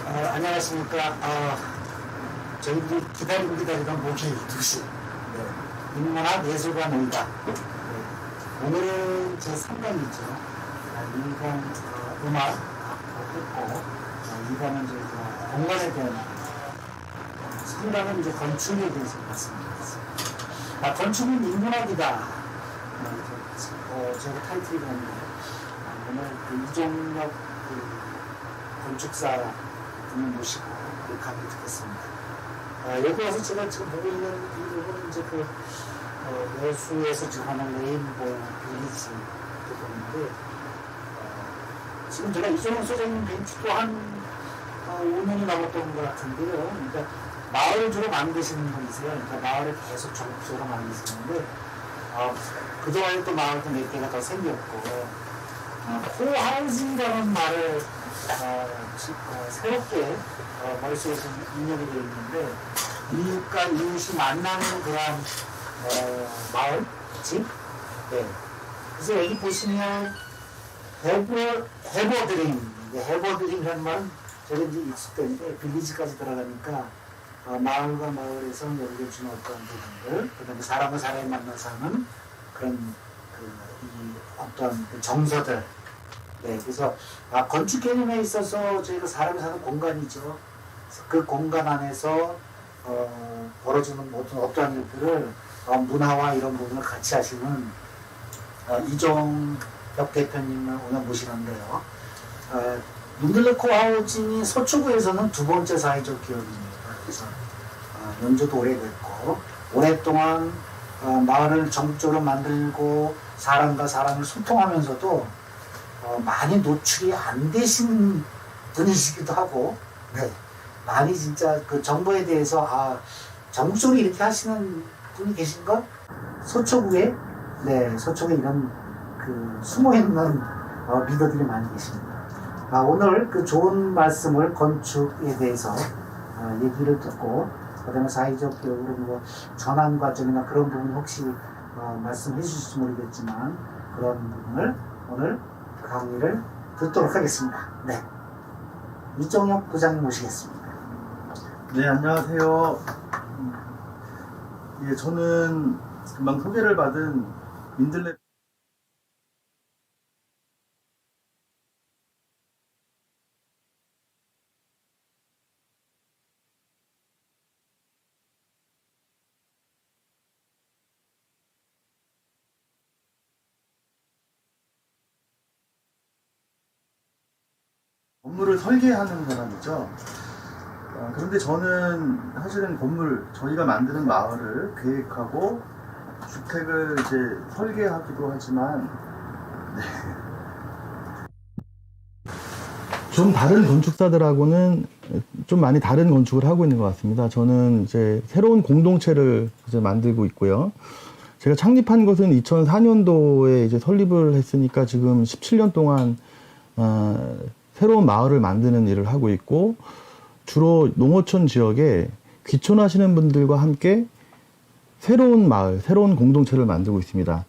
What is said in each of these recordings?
안녕하십니까. 저희들이 기다리던 목요일 2시. 인문학 예술과 놀다. 오늘은 제 3강이죠. 1강 음악 듣고, 2강은 이제 공간에 대한, 3강은 이제 건축에 대해서 말씀드리겠습니다. 건축은 인문학이다. 제가 타이틀이 있는데, 오늘 이종혁 건축사 분을 모시고 강의 듣겠습니다. 여기 와서 제가 지금 보고 있는 이 부분은 이제 여수에서 지금 하는 레인보우 빌리지 부분인데, 지금 제가 이종혁 소장님 벤치도 한 5년이 넘었던 것 같은데요. 그러니까 마을을 주로 만드시는 분이세요. 그러니까 마을을 계속 적극적으로 만드시는데, 그동안에 또 마을도 몇 개가 더 생겼고, 코하우징이라는 말을 새롭게 머릿속에서 입력이 되어 있는데, 이웃과 이웃이 만나는 그런 마을, 집. 네. 그래서 여기 보시면 해버드림이라는 말은 저게 이제 익숙한데, 빌리지까지 들어가니까 마을과 마을에서 연결주는 어떤 부분들, 그 다음에 사람과 사람이 만나서 하는 그런 어떤 정서들. 네, 그래서 건축 개념에 있어서 저희가 사람이 사는 공간이죠. 그 공간 안에서 벌어지는 모든 어떠한 일들을 문화와 이런 부분을 같이 하시는 이종혁 대표님을 오늘 모시는데요. 민들레 코하우징이 서초구에서는 두 번째 사회적 기업입니다. 그래서 연주도 오래됐고, 오랫동안 마을을 전국적으로 만들고 사람과 사람을 소통하면서도 많이 노출이 안 되신 분이시기도 하고, 네, 많이 진짜 그 정보에 대해서 전국적으로 이렇게 하시는 분이 계신가? 서초구에, 네, 서초구에 이런 숨어 있는 리더들이 많이 계십니다. 오늘 그 좋은 말씀을 건축에 대해서 얘기를 듣고, 그다음에 사회적 기업으로 전환 과정이나 그런 부분 혹시 말씀해 주실지 모르겠지만, 그런 부분을 오늘 강의를 듣도록 하겠습니다. 네, 이종혁 부장님 모시겠습니다. 네, 안녕하세요. 예, 저는 금방 소개를 받은 민들레 건물을 설계하는 사람이죠. 그런데 저는 사실은 저희가 만드는 마을을 계획하고 주택을 이제 설계하기도 하지만, 네. 좀 다른 건축사들하고는 좀 많이 다른 건축을 하고 있는 것 같습니다. 저는 이제 새로운 공동체를 이제 만들고 있고요. 제가 창립한 것은 2004년도에 이제 설립을 했으니까 지금 17년 동안 새로운 마을을 만드는 일을 하고 있고, 주로 농어촌 지역에 귀촌하시는 분들과 함께 새로운 마을, 새로운 공동체를 만들고 있습니다.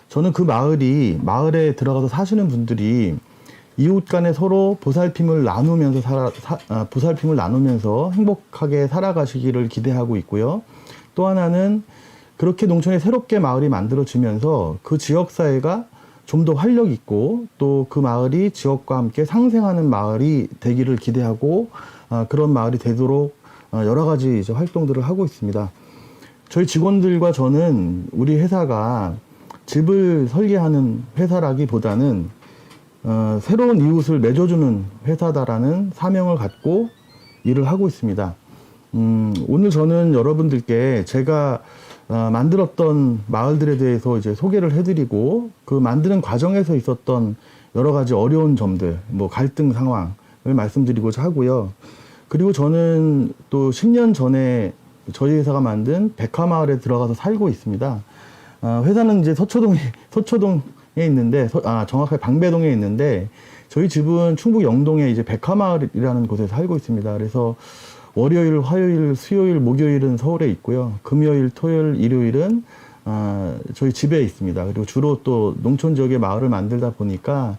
저는 그 마을에 들어가서 사시는 분들이 이웃 간에 서로 보살핌을 나누면서 행복하게 살아가시기를 기대하고 있고요. 또 하나는 그렇게 농촌에 새롭게 마을이 만들어지면서 그 지역사회가 좀 더 활력 있고, 또 그 마을이 지역과 함께 상생하는 마을이 되기를 기대하고, 그런 마을이 되도록 여러 가지 이제 활동들을 하고 있습니다. 저희 직원들과 저는 우리 회사가 집을 설계하는 회사라기보다는 새로운 이웃을 맺어주는 회사다라는 사명을 갖고 일을 하고 있습니다. 오늘 저는 여러분들께 제가 만들었던 마을들에 대해서 이제 소개를 해드리고, 그 만드는 과정에서 있었던 여러 가지 어려운 점들, 갈등 상황을 말씀드리고자 하고요. 그리고 저는 또 10년 전에 저희 회사가 만든 백화마을에 들어가서 살고 있습니다. 회사는 이제 서초동에 있는데, 정확하게 방배동에 있는데, 저희 집은 충북 영동에 이제 백화마을이라는 곳에 살고 있습니다. 그래서 월요일, 화요일, 수요일, 목요일은 서울에 있고요. 금요일, 토요일, 일요일은 저희 집에 있습니다. 그리고 주로 또 농촌 지역에 마을을 만들다 보니까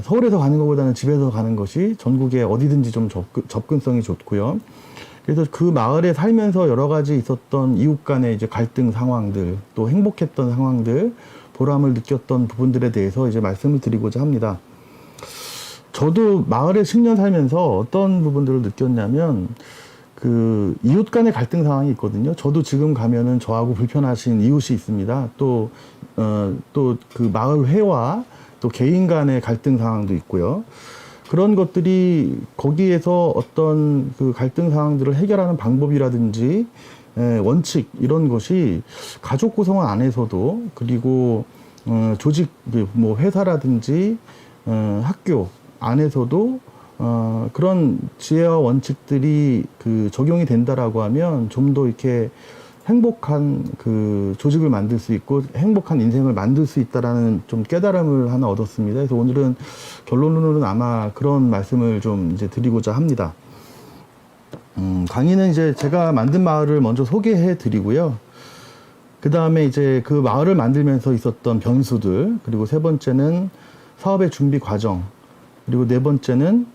서울에서 가는 것보다는 집에서 가는 것이 전국에 어디든지 좀 접근성이 좋고요. 그래서 그 마을에 살면서 여러 가지 있었던 이웃 간의 이제 갈등 상황들, 또 행복했던 상황들, 보람을 느꼈던 부분들에 대해서 이제 말씀을 드리고자 합니다. 저도 마을에 10년 살면서 어떤 부분들을 느꼈냐면, 그 이웃 간의 갈등 상황이 있거든요. 저도 지금 가면은 저하고 불편하신 이웃이 있습니다. 또 그 마을 회와 또 개인 간의 갈등 상황도 있고요. 그런 것들이 거기에서 어떤 그 갈등 상황들을 해결하는 방법이라든지 원칙 이런 것이 가족 구성 안에서도, 그리고 조직 뭐 회사라든지 학교 안에서도 그런 지혜와 원칙들이 그 적용이 된다라고 하면 좀 더 이렇게 행복한 그 조직을 만들 수 있고 행복한 인생을 만들 수 있다라는 좀 깨달음을 하나 얻었습니다. 그래서 오늘은 결론으로는 아마 그런 말씀을 좀 이제 드리고자 합니다. 강의는 이제 제가 만든 마을을 먼저 소개해 드리고요. 그 다음에 이제 그 마을을 만들면서 있었던 변수들, 그리고 세 번째는 사업의 준비 과정, 그리고 네 번째는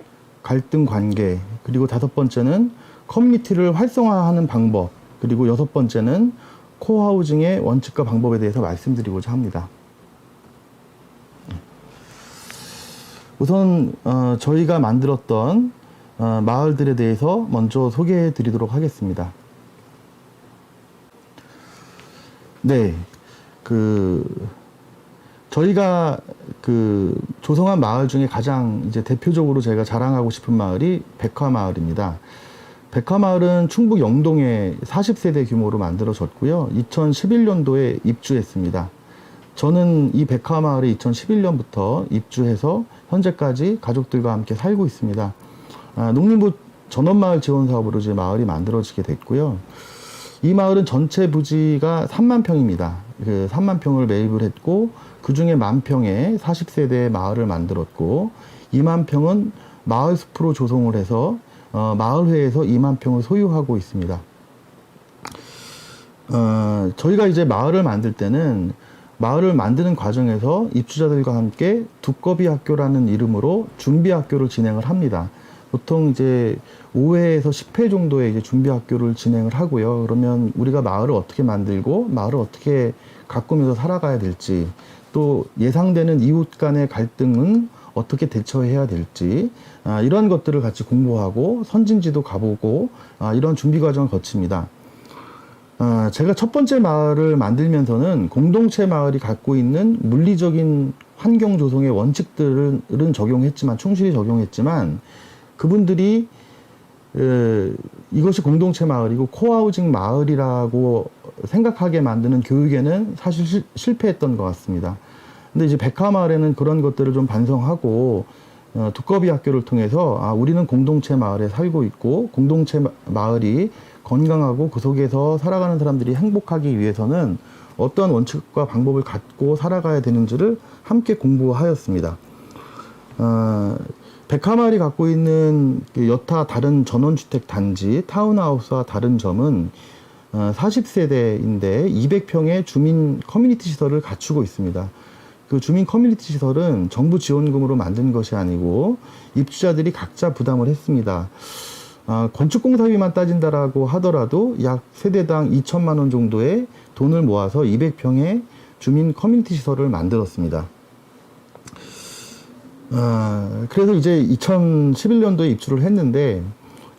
갈등 관계, 그리고 다섯 번째는 커뮤니티를 활성화하는 방법, 그리고 여섯 번째는 코하우징의 원칙과 방법에 대해서 말씀드리고자 합니다. 우선 저희가 만들었던 마을들에 대해서 먼저 소개해 드리도록 하겠습니다. 네, 저희가 조성한 마을 중에 가장 이제 대표적으로 제가 자랑하고 싶은 마을이 백화마을입니다. 백화마을은 충북 영동에 40세대 규모로 만들어졌고요. 2011년도에 입주했습니다. 저는 이 백화마을에 2011년부터 입주해서 현재까지 가족들과 함께 살고 있습니다. 농림부 전원마을 지원사업으로 이제 마을이 만들어지게 됐고요. 이 마을은 전체 부지가 3만 평입니다. 그 3만 평을 매입을 했고, 그 중에 10,000평의 40세대의 마을을 만들었고, 2만 평은 마을 숲으로 조성을 해서 마을회에서 2만 평을 소유하고 있습니다. 저희가 이제 마을을 만들 때는 마을을 만드는 과정에서 입주자들과 함께 두꺼비 학교라는 이름으로 준비 학교를 진행을 합니다. 보통 이제 5회에서 10회 정도의 이제 준비 학교를 진행을 하고요. 그러면 우리가 마을을 어떻게 만들고 마을을 어떻게 가꾸면서 살아가야 될지, 또 예상되는 이웃 간의 갈등은 어떻게 대처해야 될지, 이런 것들을 같이 공부하고 선진지도 가보고 이런 준비 과정을 거칩니다. 제가 첫 번째 마을을 만들면서는 공동체 마을이 갖고 있는 물리적인 환경 조성의 원칙들은 적용했지만, 충실히 적용했지만, 그분들이 이것이 공동체 마을이고 코하우징 마을이라고 생각하게 만드는 교육에는 사실 실패했던 것 같습니다. 근데 이제 백화마을에는 그런 것들을 좀 반성하고 두꺼비 학교를 통해서 우리는 공동체 마을에 살고 있고, 공동체 마을이 건강하고 그 속에서 살아가는 사람들이 행복하기 위해서는 어떤 원칙과 방법을 갖고 살아가야 되는지를 함께 공부하였습니다. 백화마을이 갖고 있는 여타 다른 전원주택 단지, 타운하우스와 다른 점은 40세대인데 200평의 주민 커뮤니티 시설을 갖추고 있습니다. 그 주민 커뮤니티 시설은 정부 지원금으로 만든 것이 아니고 입주자들이 각자 부담을 했습니다. 건축공사비만 따진다라고 하더라도 약 세대당 2천만 원 정도의 돈을 모아서 200평의 주민 커뮤니티 시설을 만들었습니다. 그래서 이제 2011년도에 입주를 했는데,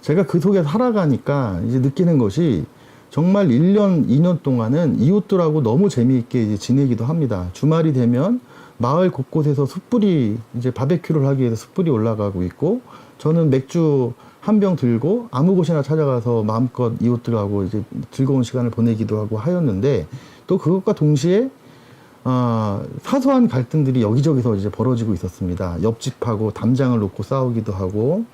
제가 그 속에 살아가니까 이제 느끼는 것이, 정말 1년, 2년 동안은 이웃들하고 너무 재미있게 이제 지내기도 합니다. 주말이 되면 마을 곳곳에서 숯불이, 이제 바베큐를 하기 위해서 숯불이 올라가고 있고, 저는 맥주 한 병 들고 아무 곳이나 찾아가서 마음껏 이웃들하고 이제 즐거운 시간을 보내기도 하고 하였는데, 또 그것과 동시에 사소한 갈등들이 여기저기서 이제 벌어지고 있었습니다. 옆집하고 담장을 놓고 싸우기도 하고,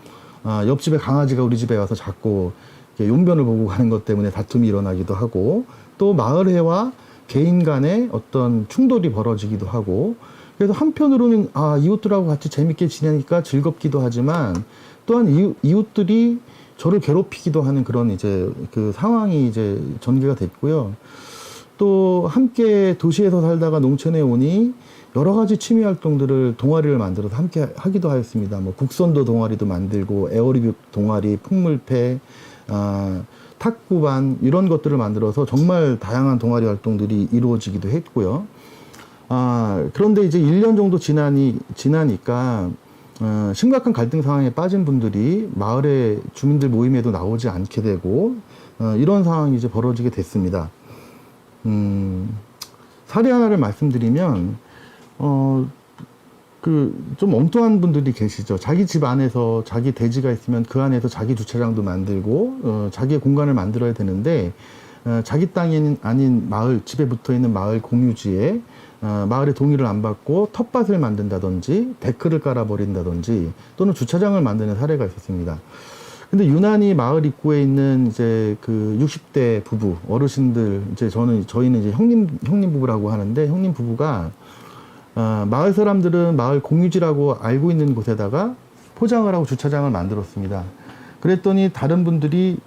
옆집의 강아지가 우리 집에 와서 자꾸 용변을 보고 가는 것 때문에 다툼이 일어나기도 하고, 또 마을회와 개인 간의 어떤 충돌이 벌어지기도 하고, 그래서 한편으로는 이웃들하고 같이 재밌게 지내니까 즐겁기도 하지만, 또한 이웃들이 저를 괴롭히기도 하는 그런 이제 그 상황이 이제 전개가 됐고요. 또 함께 도시에서 살다가 농촌에 오니 여러 가지 취미 활동들을 동아리를 만들어서 함께 하기도 하였습니다. 뭐 국선도 동아리도 만들고 에어리빅 동아리, 풍물패, 탁구반 이런 것들을 만들어서 정말 다양한 동아리 활동들이 이루어지기도 했고요. 그런데 이제 1년 정도 지나니까 심각한 갈등 상황에 빠진 분들이 마을의 주민들 모임에도 나오지 않게 되고 이런 상황이 이제 벌어지게 됐습니다. 사례 하나를 말씀드리면 좀 엉뚱한 분들이 계시죠. 자기 집 안에서 자기 대지가 있으면 그 안에서 자기 주차장도 만들고 자기의 공간을 만들어야 되는데 자기 땅이 아닌 마을, 집에 붙어 있는 마을 공유지에 마을의 동의를 안 받고 텃밭을 만든다든지 데크를 깔아버린다든지 또는 주차장을 만드는 사례가 있었습니다. 근데 유난히 마을 입구에 있는 이제 그 60대 부부, 어르신들, 이제 저희는 이제 형님 부부라고 하는데 형님 부부가 마을 사람들은 마을 공유지라고 알고 있는 곳에다가 포장을 하고 주차장을 만들었습니다. 그랬더니 다른 분들이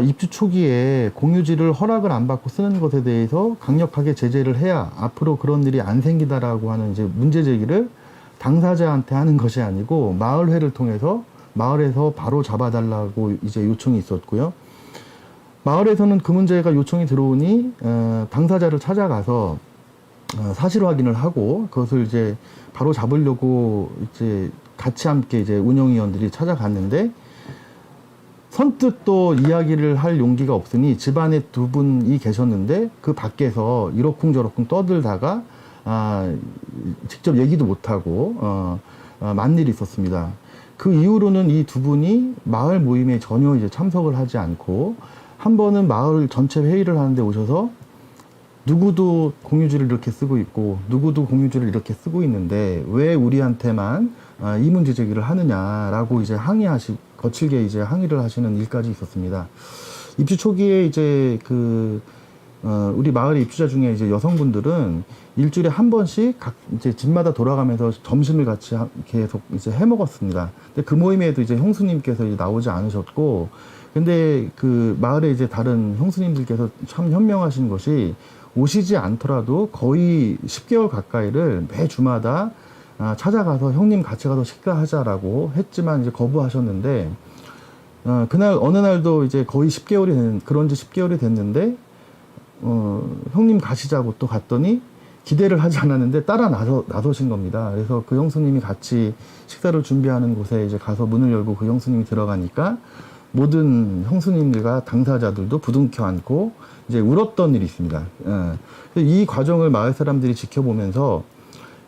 입주 초기에 공유지를 허락을 안 받고 쓰는 것에 대해서 강력하게 제재를 해야 앞으로 그런 일이 안 생기다라고 하는 이제 문제 제기를 당사자한테 하는 것이 아니고 마을회를 통해서 마을에서 바로 잡아달라고 이제 요청이 있었고요. 마을에서는 그 문제가 요청이 들어오니 당사자를 찾아가서 사실 확인을 하고 그것을 이제 바로 잡으려고 이제 같이 함께 이제 운영위원들이 찾아갔는데 선뜻 또 이야기를 할 용기가 없으니 집안에 두 분이 계셨는데 그 밖에서 이러쿵저러쿵 떠들다가 직접 얘기도 못하고 만 일이 있었습니다. 그 이후로는 이 두 분이 마을 모임에 전혀 이제 참석을 하지 않고 한 번은 마을 전체 회의를 하는데 오셔서 누구도 공유지를 이렇게 쓰고 있고 누구도 공유지를 이렇게 쓰고 있는데 왜 우리한테만 이 문제 제기를 하느냐라고 이제 거칠게 이제 항의를 하시는 일까지 있었습니다. 입주 초기에 이제 우리 마을의 입주자 중에 이제 여성분들은 일주일에 한 번씩 각 이제 집마다 돌아가면서 점심을 같이 계속 이제 해 먹었습니다. 근데 그 모임에도 이제 형수님께서 이제 나오지 않으셨고, 근데 그 마을에 이제 다른 형수님들께서 참 현명하신 것이 오시지 않더라도 거의 10개월 가까이를 매 주마다 찾아가서 형님 같이 가서 식사하자라고 했지만 이제 거부하셨는데, 그날 어느 날도 이제 거의 10개월이 그런 지 10개월이 됐는데 형님 가시자고 또 갔더니 기대를 하지 않았는데 따라 나서신 겁니다. 그래서 그 형수님이 같이 식사를 준비하는 곳에 이제 가서 문을 열고 그 형수님이 들어가니까 모든 형수님들과 당사자들도 부둥켜 안고 이제 울었던 일이 있습니다. 이 과정을 마을 사람들이 지켜보면서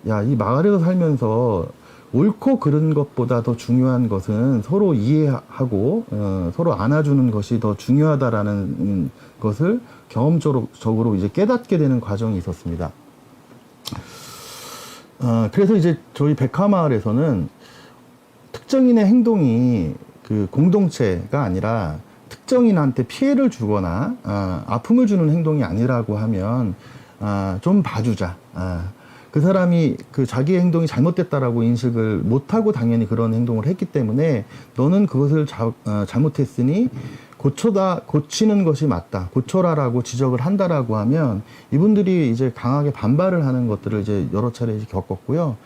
야, 이 마을에서 살면서 옳고 그른 것보다 더 중요한 것은 서로 이해하고 서로 안아주는 것이 더 중요하다라는 것을 경험적으로 이제 깨닫게 되는 과정이 있었습니다. 그래서 이제 저희 백화마을에서는 특정인의 행동이 그 공동체가 아니라 특정인한테 피해를 주거나 아픔을 주는 행동이 아니라고 하면 좀 봐주자. 그 사람이 그 자기의 행동이 잘못됐다라고 인식을 못하고 당연히 그런 행동을 했기 때문에 너는 그것을 잘못했으니 고치는 것이 맞다. 고쳐라라고 지적을 한다라고 하면 이분들이 이제 강하게 반발을 하는 것들을 이제 여러 차례 겪었고요.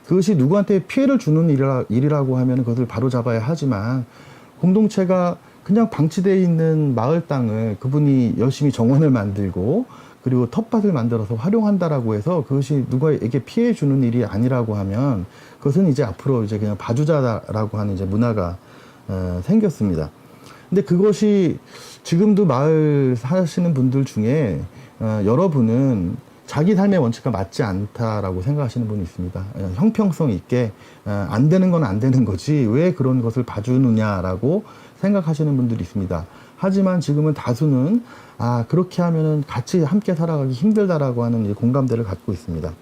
그것이 누구한테 피해를 주는 일이라고 하면 그것을 바로 잡아야 하지만 공동체가 그냥 방치되어 있는 마을 땅을 그분이 열심히 정원을 만들고 그리고 텃밭을 만들어서 활용한다라고 해서 그것이 누구에게 피해 주는 일이 아니라고 하면 그것은 이제 앞으로 이제 그냥 봐주자라고 하는 이제 문화가 생겼습니다. 근데 그것이 지금도 마을 사시는 분들 중에 여러분은 자기 삶의 원칙과 맞지 않다라고 생각하시는 분이 있습니다. 형평성 있게 안 되는 건 안 되는 거지 왜 그런 것을 봐주느냐라고 생각하시는 분들이 있습니다. 하지만 지금은 다수는 그렇게 하면은 같이 함께 살아가기 힘들다라고 하는 공감대를 갖고 있습니다.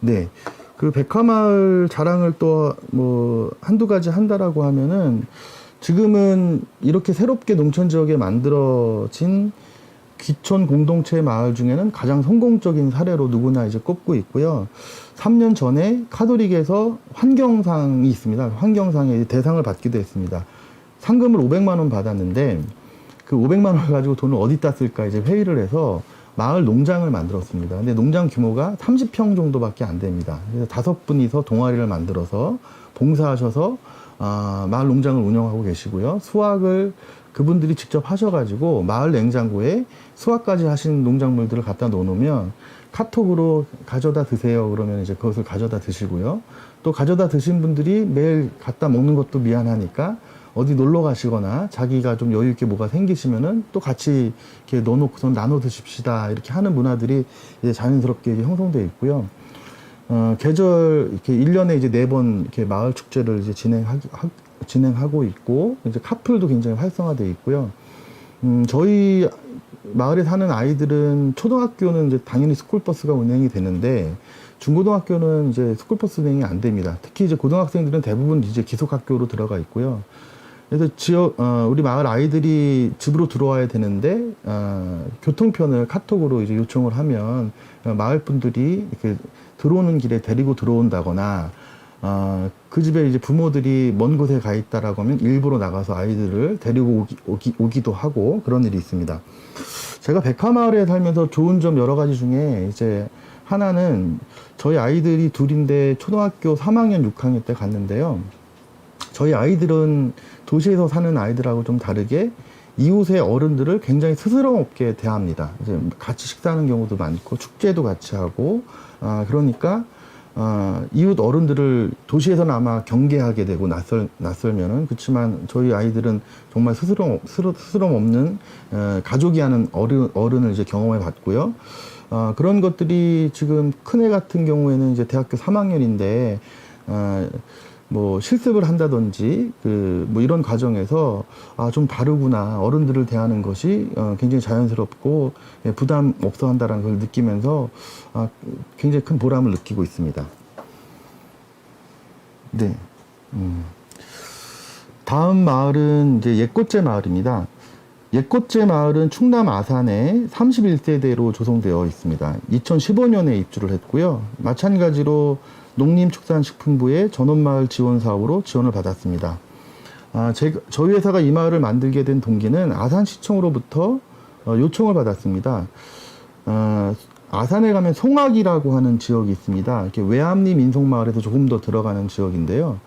네. 그 백화마을 자랑을 또 뭐 한두 가지 한다라고 하면은 지금은 이렇게 새롭게 농촌 지역에 만들어진 귀촌 공동체 마을 중에는 가장 성공적인 사례로 누구나 이제 꼽고 있고요. 3년 전에 카톨릭에서 환경상이 있습니다. 환경상에 대상을 받기도 했습니다. 상금을 500만 원 받았는데 그 500만 원을 가지고 돈을 어디다 쓸까 이제 회의를 해서 마을 농장을 만들었습니다. 근데 농장 규모가 30평 정도밖에 안 됩니다. 그래서 5분이서 동아리를 만들어서 봉사하셔서 마을 농장을 운영하고 계시고요. 수확을 그분들이 직접 하셔가지고 마을 냉장고에 수확까지 하신 농작물들을 갖다 놓으면 카톡으로 가져다 드세요. 그러면 이제 그것을 가져다 드시고요. 또 가져다 드신 분들이 매일 갖다 먹는 것도 미안하니까 어디 놀러 가시거나 자기가 좀 여유 있게 뭐가 생기시면은 또 같이 이렇게 넣어놓고서 나눠 드십시다. 이렇게 하는 문화들이 이제 자연스럽게 이제 형성되어 있고요. 계절, 이렇게 1년에 이제 4번 이렇게 마을 축제를 이제 진행하고 있고, 이제 카풀도 굉장히 활성화되어 있고요. 저희 마을에 사는 아이들은 초등학교는 이제 당연히 스쿨버스가 운행이 되는데, 중고등학교는 이제 스쿨버스 운행이 안 됩니다. 특히 이제 고등학생들은 대부분 이제 기숙학교로 들어가 있고요. 그래서 우리 마을 아이들이 집으로 들어와야 되는데, 교통편을 카톡으로 이제 요청을 하면, 마을 분들이 이렇게 들어오는 길에 데리고 들어온다거나, 그 집에 이제 부모들이 먼 곳에 가 있다라고 하면 일부러 나가서 아이들을 데리고 오기도 하고 그런 일이 있습니다. 제가 백화마을에 살면서 좋은 점 여러 가지 중에 이제 하나는 저희 아이들이 둘인데 초등학교 3학년, 6학년 때 갔는데요. 저희 아이들은 도시에서 사는 아이들하고 좀 다르게 이웃의 어른들을 굉장히 스스럼 없게 대합니다. 이제 같이 식사하는 경우도 많고 축제도 같이 하고 그러니까 이웃 어른들을 도시에서는 아마 경계하게 되고 낯설면은 그렇지만 저희 아이들은 정말 스스럼 없는 가족이 하는 어른을 이제 경험해 봤고요. 그런 것들이 지금 큰애 같은 경우에는 이제 대학교 3학년인데 뭐 실습을 한다든지 뭐 이런 과정에서 좀 다르구나, 어른들을 대하는 것이 굉장히 자연스럽고 부담 없어 한다는 걸 느끼면서 굉장히 큰 보람을 느끼고 있습니다. 네. 다음 마을은 이제 옛꽃제 마을입니다. 옛꽃제 마을은 충남 아산에 31세대로 조성되어 있습니다. 2015년에 입주를 했고요. 마찬가지로 농림축산식품부의 전원마을 지원 사업으로 지원을 받았습니다. 저희 회사가 이 마을을 만들게 된 동기는 아산시청으로부터 요청을 받았습니다. 아산에 가면 송악이라고 하는 지역이 있습니다. 이렇게 외암리 민속마을에서 조금 더 들어가는 지역인데요.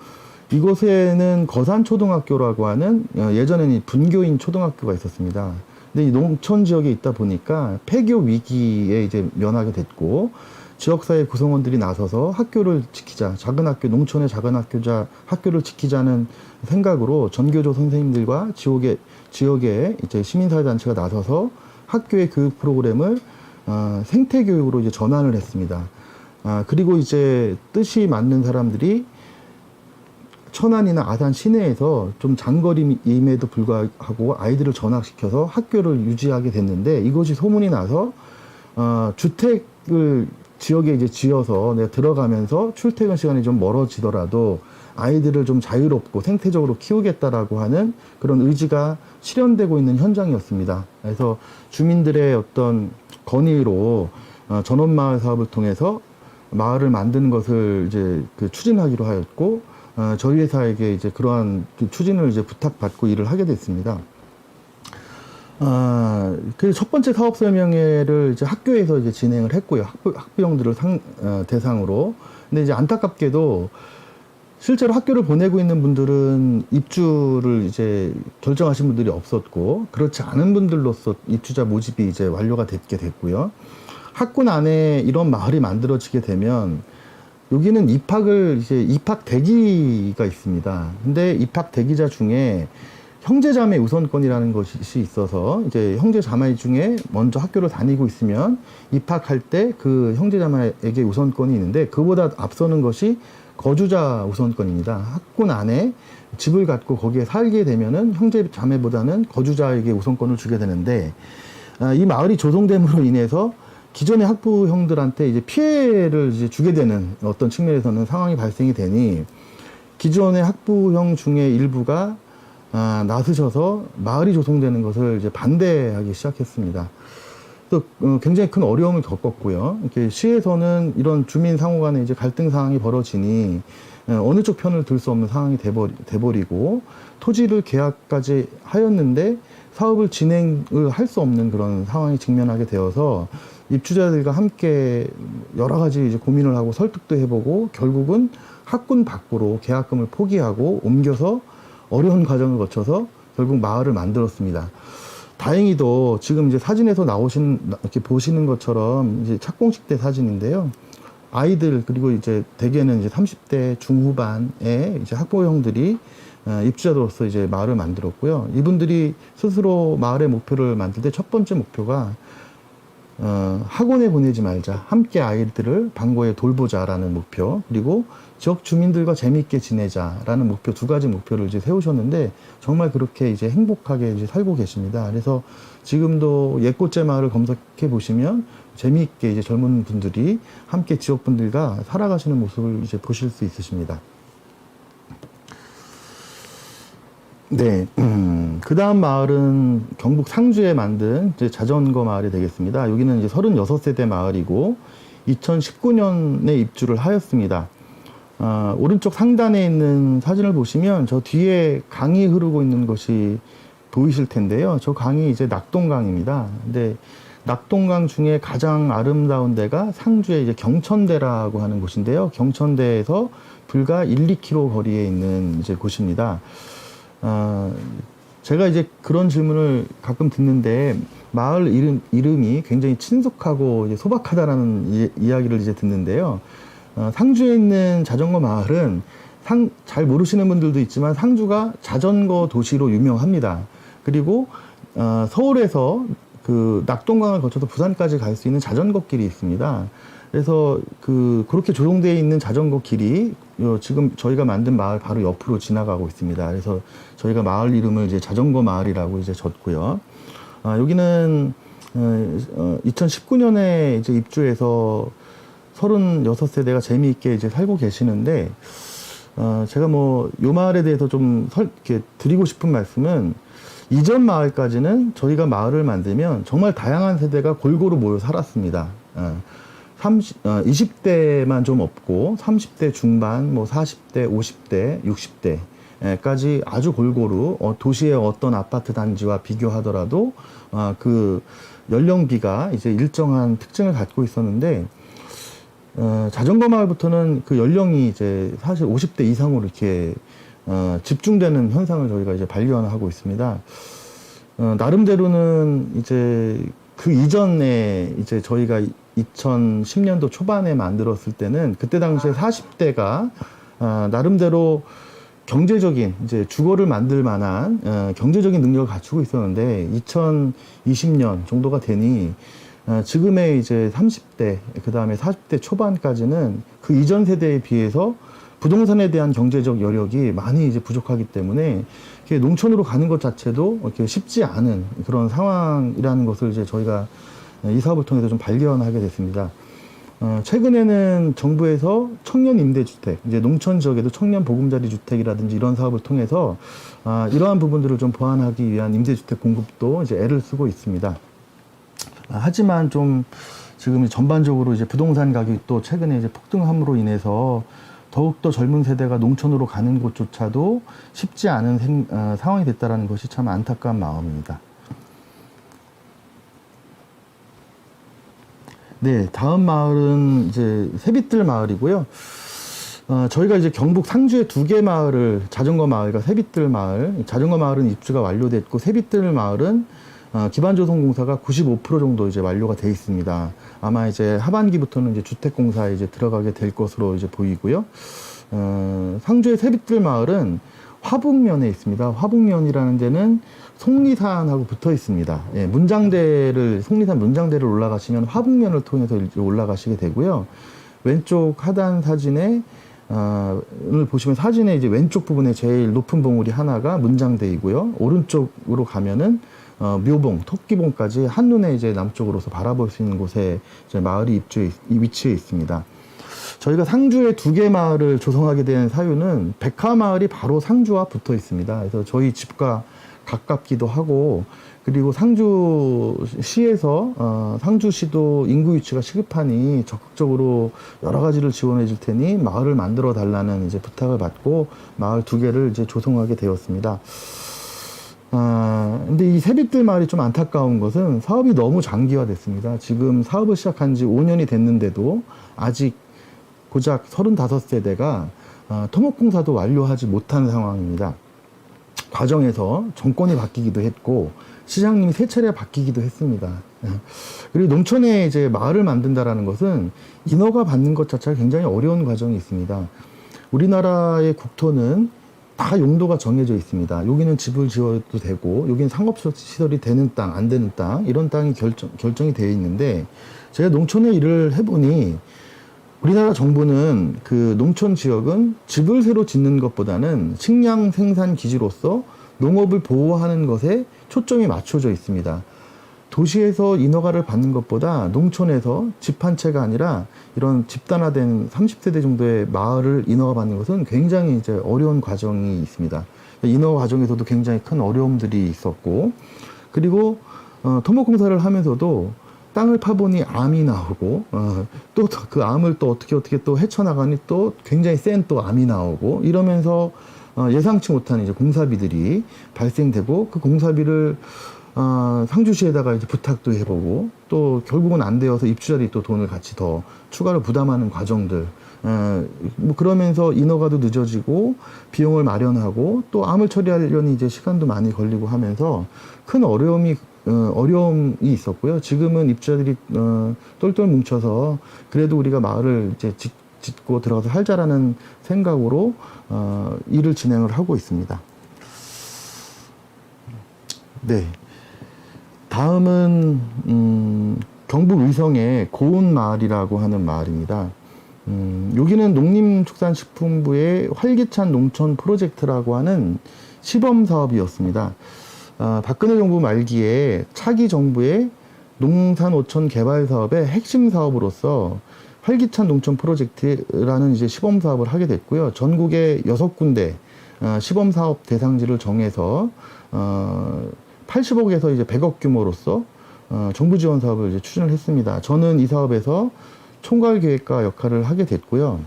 이곳에는 거산초등학교라고 하는 예전에는 분교인 초등학교가 있었습니다. 근데 이 농촌 지역에 있다 보니까 폐교 위기에 이제 면하게 됐고, 지역사회 구성원들이 나서서 학교를 지키자, 작은 학교, 농촌의 작은 학교를 지키자는 생각으로 전교조 선생님들과 지역의 이제 시민사회단체가 나서서 학교의 교육 프로그램을 생태교육으로 이제 전환을 했습니다. 그리고 이제 뜻이 맞는 사람들이 천안이나 아산 시내에서 좀 장거리임에도 불구하고 아이들을 전학시켜서 학교를 유지하게 됐는데, 이것이 소문이 나서 주택을 지역에 이제 지어서 내가 들어가면서 출퇴근 시간이 좀 멀어지더라도 아이들을 좀 자유롭고 생태적으로 키우겠다라고 하는 그런 의지가 실현되고 있는 현장이었습니다. 그래서 주민들의 어떤 건의로 전원마을 사업을 통해서 마을을 만드는 것을 이제 추진하기로 하였고, 저희 회사에게 이제 그러한 추진을 이제 부탁받고 일을 하게 됐습니다. 그 첫 번째 사업 설명회를 이제 학교에서 이제 진행을 했고요. 학부형들을 대상으로. 근데 이제 안타깝게도 실제로 학교를 보내고 있는 분들은 입주를 이제 결정하신 분들이 없었고, 그렇지 않은 분들로서 입주자 모집이 이제 완료가 됐고요. 학군 안에 이런 마을이 만들어지게 되면 여기는 입학 대기가 있습니다. 근데 입학 대기자 중에 형제자매 우선권이라는 것이 있어서 이제 형제자매 중에 먼저 학교를 다니고 있으면 입학할 때 그 형제자매에게 우선권이 있는데, 그보다 앞서는 것이 거주자 우선권입니다. 학군 안에 집을 갖고 거기에 살게 되면은 형제자매보다는 거주자에게 우선권을 주게 되는데, 이 마을이 조성됨으로 인해서 기존의 학부형들한테 이제 피해를 이제 주게 되는 어떤 측면에서는 상황이 발생이 되니, 기존의 학부형 중에 일부가 나서셔서 마을이 조성되는 것을 이제 반대하기 시작했습니다. 또 굉장히 큰 어려움을 겪었고요. 이렇게 시에서는 이런 주민 상호 간에 이제 갈등 상황이 벌어지니 어느 쪽 편을 들 수 없는 상황이 돼버리고, 토지를 계약까지 하였는데 사업을 진행을 할 수 없는 그런 상황에 직면하게 되어서 입주자들과 함께 여러 가지 이제 고민을 하고 설득도 해보고 결국은 학군 밖으로 계약금을 포기하고 옮겨서 어려운 과정을 거쳐서 결국 마을을 만들었습니다. 다행히도 지금 이제 사진에서 이렇게 보시는 것처럼 이제 착공식 때 사진인데요. 아이들, 그리고 이제 대개는 이제 30대 중후반의 이제 학부형들이 입주자로서 이제 마을을 만들었고요. 이분들이 스스로 마을의 목표를 만들 때 첫 번째 목표가 학원에 보내지 말자, 함께 아이들을 방과후에 돌보자라는 목표, 그리고 지역 주민들과 재미있게 지내자라는 목표, 두 가지 목표를 이제 세우셨는데 정말 그렇게 이제 행복하게 이제 살고 계십니다. 그래서 지금도 옛꽃제 마을을 검색해 보시면 재미있게 이제 젊은 분들이 함께 지역 분들과 살아가시는 모습을 이제 보실 수 있으십니다. 네, 그 다음 마을은 경북 상주에 만든 이제 자전거 마을이 되겠습니다. 여기는 이제 36세대 마을이고 2019년에 입주를 하였습니다. 오른쪽 상단에 있는 사진을 보시면 저 뒤에 강이 흐르고 있는 것이 보이실 텐데요. 저 강이 이제 낙동강입니다. 근데 낙동강 중에 가장 아름다운 데가 상주의 이제 경천대라고 하는 곳인데요. 경천대에서 불과 1, 2km 거리에 있는 이제 곳입니다. 제가 이제 그런 질문을 가끔 듣는데 마을 이름이 굉장히 친숙하고 이제 소박하다라는 이야기를 이제 듣는데요. 상주에 있는 자전거 마을은 잘 모르시는 분들도 있지만 상주가 자전거 도시로 유명합니다. 그리고 서울에서 그 낙동강을 거쳐서 부산까지 갈 수 있는 자전거 길이 있습니다. 그래서 그렇게 조성되어 있는 자전거 길이 지금 저희가 만든 마을 바로 옆으로 지나가고 있습니다. 그래서 저희가 마을 이름을 이제 자전거 마을이라고 이제 졌고요. 여기는 2019년에 이제 입주해서 36세대가 재미있게 이제 살고 계시는데, 제가 요 마을에 대해서 좀 이렇게 드리고 싶은 말씀은, 이전 마을까지는 저희가 마을을 만들면 정말 다양한 세대가 골고루 모여 살았습니다. 20대만 좀 없고 30대 중반, 40대, 50대, 60대까지 아주 골고루 도시의 어떤 아파트 단지와 비교하더라도 그 연령비가 이제 일정한 특징을 갖고 있었는데, 자전거 마을부터는 그 연령이 이제 사실 50대 이상으로 이렇게 집중되는 현상을 저희가 이제 발견하고 있습니다. 나름대로는 이제 그 이전에 이제 저희가 2010년도 초반에 만들었을 때는 그때 당시에 40대가 나름대로 경제적인 이제 주거를 만들 만한 경제적인 능력을 갖추고 있었는데, 2020년 정도가 되니 지금의 이제 30대, 그 다음에 40대 초반까지는 그 이전 세대에 비해서 부동산에 대한 경제적 여력이 많이 이제 부족하기 때문에 농촌으로 가는 것 자체도 이렇게 쉽지 않은 그런 상황이라는 것을 이제 저희가 이 사업을 통해서 좀 발견하게 됐습니다. 최근에는 정부에서 청년 임대주택, 이제 농촌 지역에도 청년 보금자리 주택이라든지 이런 사업을 통해서 이러한 부분들을 좀 보완하기 위한 임대주택 공급도 이제 애를 쓰고 있습니다. 하지만 좀 지금 전반적으로 이제 부동산 가격이 또 최근에 이제 폭등함으로 인해서 더욱더 젊은 세대가 농촌으로 가는 곳조차도 쉽지 않은 상황이 됐다는 것이 참 안타까운 마음입니다. 네, 다음 마을은 이제 새빛들 마을이고요. 저희가 이제 경북 상주의 2개 마을을, 자전거 마을과 새빛들 마을, 자전거 마을은 입주가 완료됐고 새빛들 마을은 기반조성공사가 95% 정도 이제 완료가 돼 있습니다. 아마 이제 하반기부터는 이제 주택공사에 이제 들어가게 될 것으로 이제 보이고요. 상주의 새빛들 마을은 화북면에 있습니다. 화북면이라는 데는 속리산하고 붙어 있습니다. 예, 속리산 문장대를 올라가시면 화북면을 통해서 올라가시게 되고요. 왼쪽 하단 사진에 을 보시면 사진의 이제 왼쪽 부분에 제일 높은 봉우리 하나가 문장대이고요. 오른쪽으로 가면은 묘봉, 토끼봉까지 한눈에 이제 남쪽으로서 바라볼 수 있는 곳에 이제 마을이 위치해 있습니다. 저희가 상주에 2개 마을을 조성하게 된 사유는 백화마을이 바로 상주와 붙어 있습니다. 그래서 저희 집과 가깝기도 하고, 그리고 상주시에서 상주시도 인구 유치가 시급하니 적극적으로 여러 가지를 지원해 줄 테니 마을을 만들어 달라는 이제 부탁을 받고 마을 2개를 이제 조성하게 되었습니다. 근데 이 세빛들 마을이 좀 안타까운 것은 사업이 너무 장기화됐습니다. 지금 사업을 시작한 지 5년이 됐는데도 아직 고작 35세대가 토목공사도 완료하지 못한 상황입니다. 과정에서 정권이 바뀌기도 했고 시장님이 세 차례 바뀌기도 했습니다. 그리고 농촌에 이제 마을을 만든다라는 것은 인허가 받는 것 자체가 굉장히 어려운 과정이 있습니다. 우리나라의 국토는 다 용도가 정해져 있습니다. 여기는 집을 지어도 되고 여기는 상업시설이 되는 땅, 안 되는 땅 이런 땅이 결정이 되어 있는데 제가 농촌에 일을 해보니 우리나라 정부는 그 농촌 지역은 집을 새로 짓는 것보다는 식량 생산 기지로서 농업을 보호하는 것에 초점이 맞춰져 있습니다. 도시에서 인허가를 받는 것보다 농촌에서 집 한 채가 아니라 이런 집단화된 30세대 정도의 마을을 인허가 받는 것은 굉장히 이제 어려운 과정이 있습니다. 인허가 과정에서도 굉장히 큰 어려움들이 있었고, 그리고 토목공사를 하면서도 땅을 파보니 암이 나오고, 또 그 암을 또 어떻게 또 헤쳐나가니 또 굉장히 센 또 암이 나오고, 이러면서 예상치 못한 이제 공사비들이 발생되고, 그 공사비를 상주시에다가 이제 부탁도 해보고, 또 결국은 안 되어서 입주자들이 또 돈을 같이 더 추가로 부담하는 과정들, 뭐 그러면서 인허가도 늦어지고 비용을 마련하고 또 암을 처리하려니 이제 시간도 많이 걸리고 하면서 큰 어려움이 있었고요. 지금은 입주자들이 똘똘 뭉쳐서 그래도 우리가 마을을 이제 짓고 들어가서 살자라는 생각으로 일을 진행을 하고 있습니다. 네. 다음은 경북 의성의 고운마을이라고 하는 마을입니다. 여기는 농림축산식품부의 활기찬 농촌 프로젝트라고 하는 시범 사업이었습니다. 박근혜 정부 말기에 차기 정부의 농산어촌 개발 사업의 핵심 사업으로서 활기찬 농촌 프로젝트라는 이제 시범 사업을 하게 됐고요. 전국에 6군데 시범 사업 대상지를 정해서 80억에서 이제 100억 규모로서 정부 지원 사업을 이제 추진을 했습니다. 저는 이 사업에서 총괄 계획과 역할을 하게 됐고요.